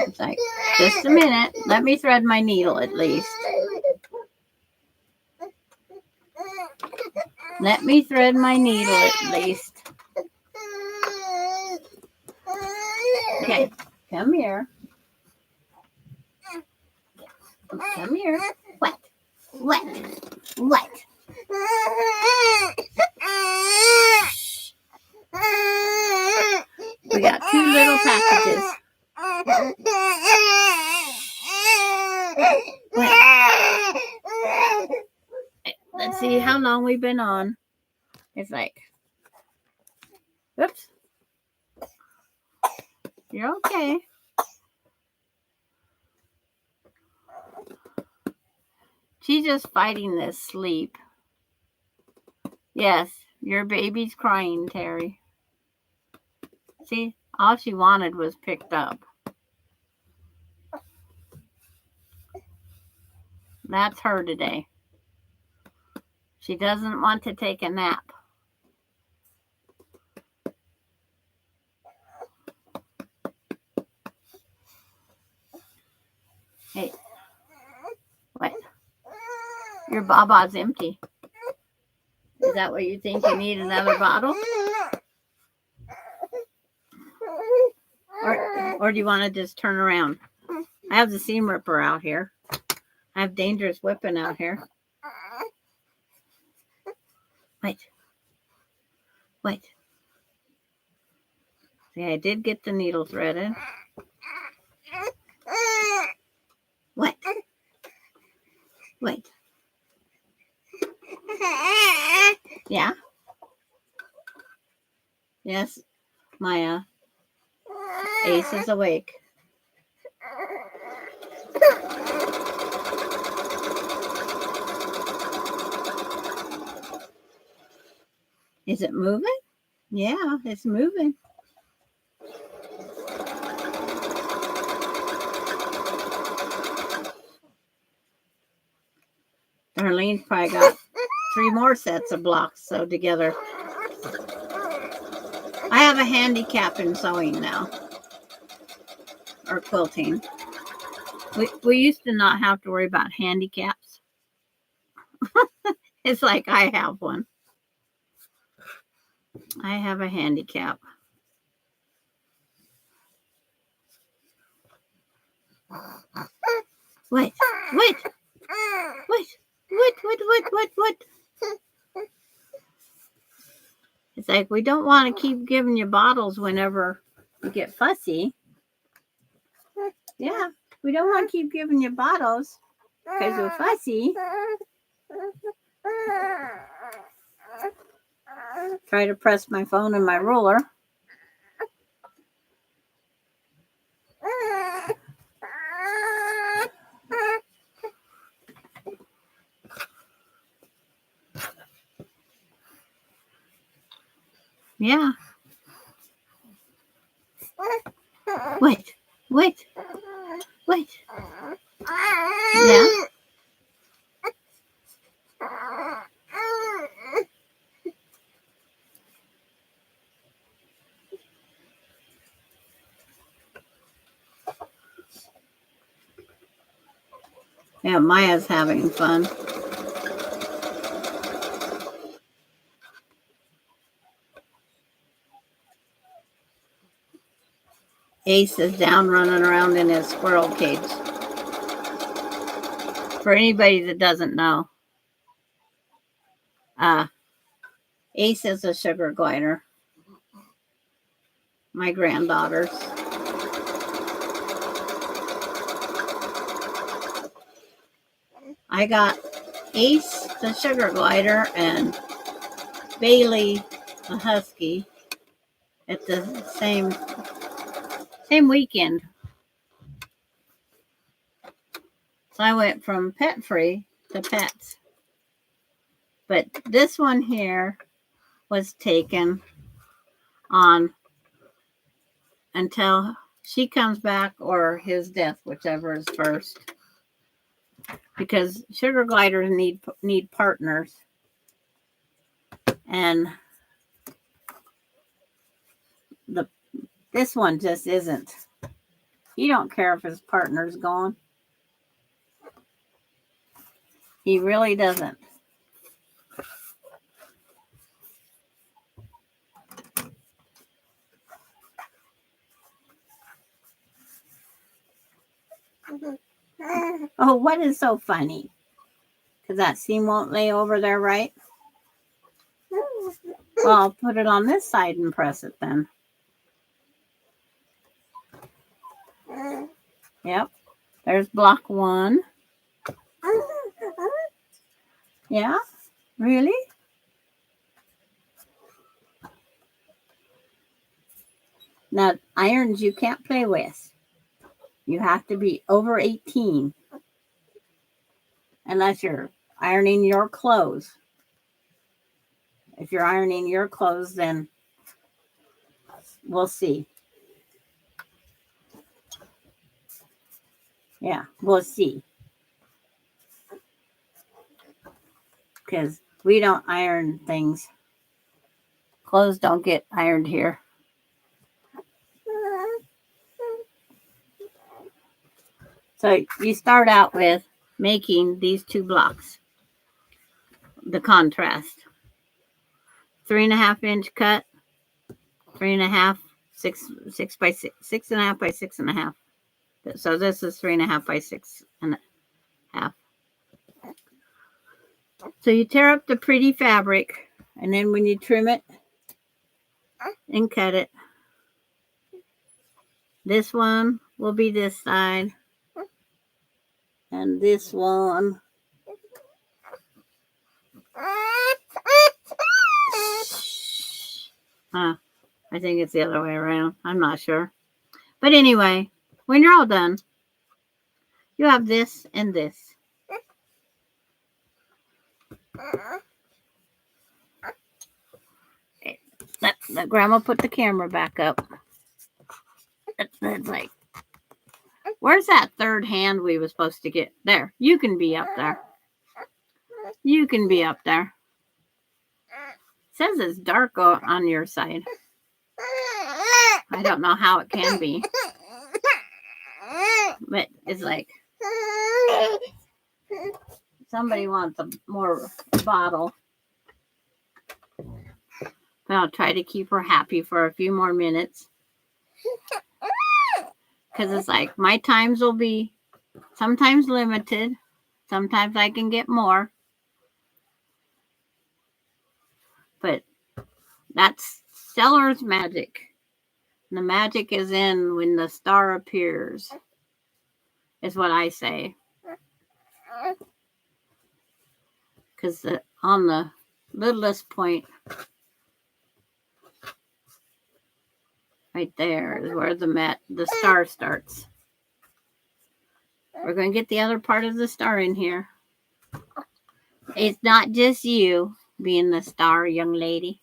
It's like, just a minute. Let me thread my needle at least. Let me thread my needle at least. Okay, come here. Come here. What? What? What? We got 2 little packages. Let's see how long we've been on. It's like, whoops. You're okay. She's just fighting this sleep. Yes, your baby's crying, Terry. See, all she wanted was picked up. That's her today. She doesn't want to take a nap. Hey, what? Your baba's empty. Is that what you think? You need another bottle? Or do you want to just turn around? I have the seam ripper out here. I have Dangerous Whipping out here. Wait. Wait. See, I did get the needle threaded. What? Wait. Yeah? Yes, Maya. Ace is awake. Is it moving? Yeah, it's moving. Darlene's probably got 3 more sets of blocks sewed together. I have a handicap in sewing now. Or quilting. We used to not have to worry about handicaps. It's like I have one. I have a handicap. What? It's like we don't want to keep giving you bottles whenever you get fussy. Yeah, we don't want to keep giving you bottles because we're fussy. Try to press my phone and my ruler. Yeah. Wait. Yeah. Yeah, Maya's having fun. Ace is down running around in his squirrel cage. For anybody that doesn't know, Ace is a sugar glider. My granddaughter's. I got Ace the sugar glider and Bailey the husky at the same weekend. So I went from pet free to pets. But this one here was taken on until she comes back or his death, whichever is first. Because sugar gliders need partners. And this one just isn't. He don't care if his partner's gone. He really doesn't. Oh, what is so funny? Because that seam won't lay over there, right? Well, I'll put it on this side and press it then. Yep. There's block 1. Yeah? Really? Now, irons you can't play with. You have to be over 18. Unless you're ironing your clothes. If you're ironing your clothes, then we'll see. Yeah, we'll see. Because we don't iron things. Clothes don't get ironed here. So you start out with making these 2 blocks. The contrast. 3.5 inch cut. 3.5, 6 by 6, 6.5 by 6.5. So this is 3.5 by 6.5. So you tear up the pretty fabric, and then when you trim it and cut it, this one will be this side, and this one I think it's the other way around. I'm not sure. But anyway, when you're all done, you have this and this. Let Grandma put the camera back up. It's like, where's that third hand we were supposed to get? There. You can be up there. You can be up there. It says it's dark on your side. I don't know how it can be. But it's like somebody wants a more bottle. But I'll try to keep her happy for a few more minutes. Because it's like my times will be sometimes limited. Sometimes I can get more. But that's Stellar's magic. And the magic is in when the star appears, is what I say. Because on the littlest point, right there is where the star starts. We're going to get the other part of the star in here. It's not just you being the star, young lady.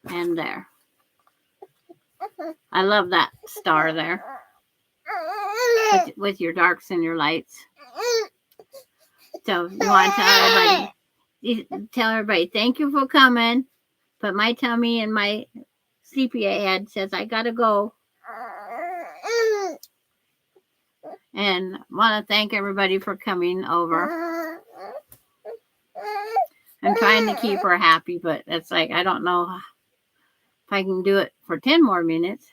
And there. I love that star there. with your darks and your lights. So you want to tell everybody, thank you for coming. But my tummy and my sleepy head says I gotta go. And want to thank everybody for coming over. I'm trying to keep her happy, but it's like I don't know if I can do it for 10 more minutes.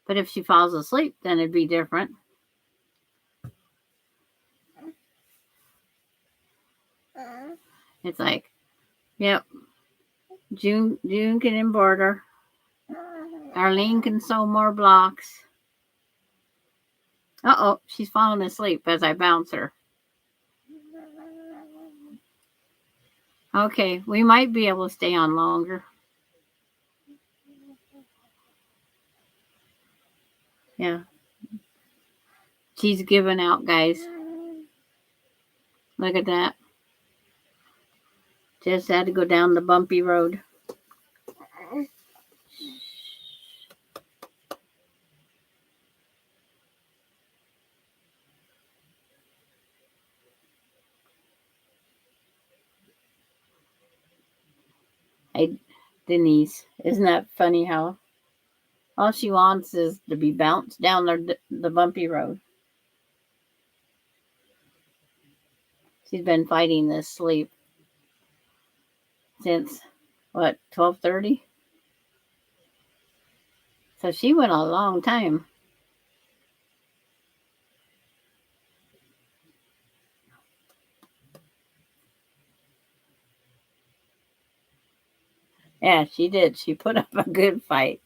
But if she falls asleep, then it'd be different. It's like, yep, June can embroider. Arlene can sew more blocks. Uh-oh, she's falling asleep as I bounce her. Okay, we might be able to stay on longer. Yeah. She's giving out, guys. Look at that. Just had to go down the bumpy road. Hey, Denise, isn't that funny how all she wants is to be bounced down the bumpy road? She's been fighting this sleep since, what, 12:30? So she went a long time. Yeah, she did. She put up a good fight.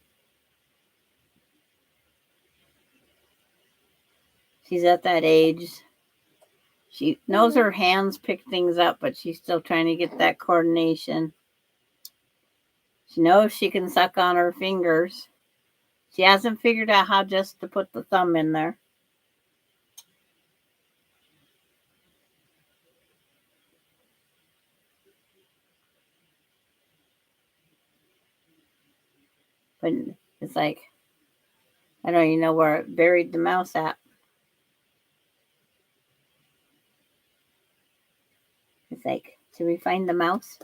She's at that age. She knows her hands pick things up, but she's still trying to get that coordination. She knows she can suck on her fingers. She hasn't figured out how just to put the thumb in there. But it's like, I don't even know where it buried the mouse at. It's like, should we find the mouse?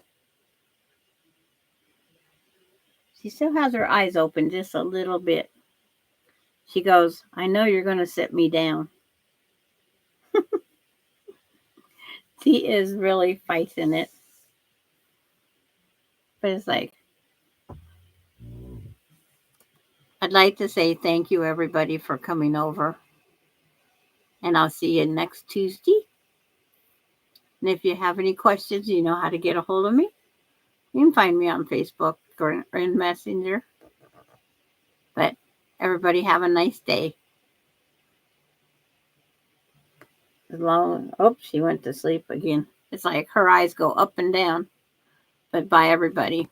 She still has her eyes open just a little bit. She goes, I know you're going to sit me down. She is really fighting it. But it's like, I'd like to say thank you, everybody, for coming over. And I'll see you next Tuesday. And if you have any questions, you know how to get a hold of me. You can find me on Facebook or in Messenger. But everybody have a nice day. Oh, she went to sleep again. It's like her eyes go up and down. But bye, everybody.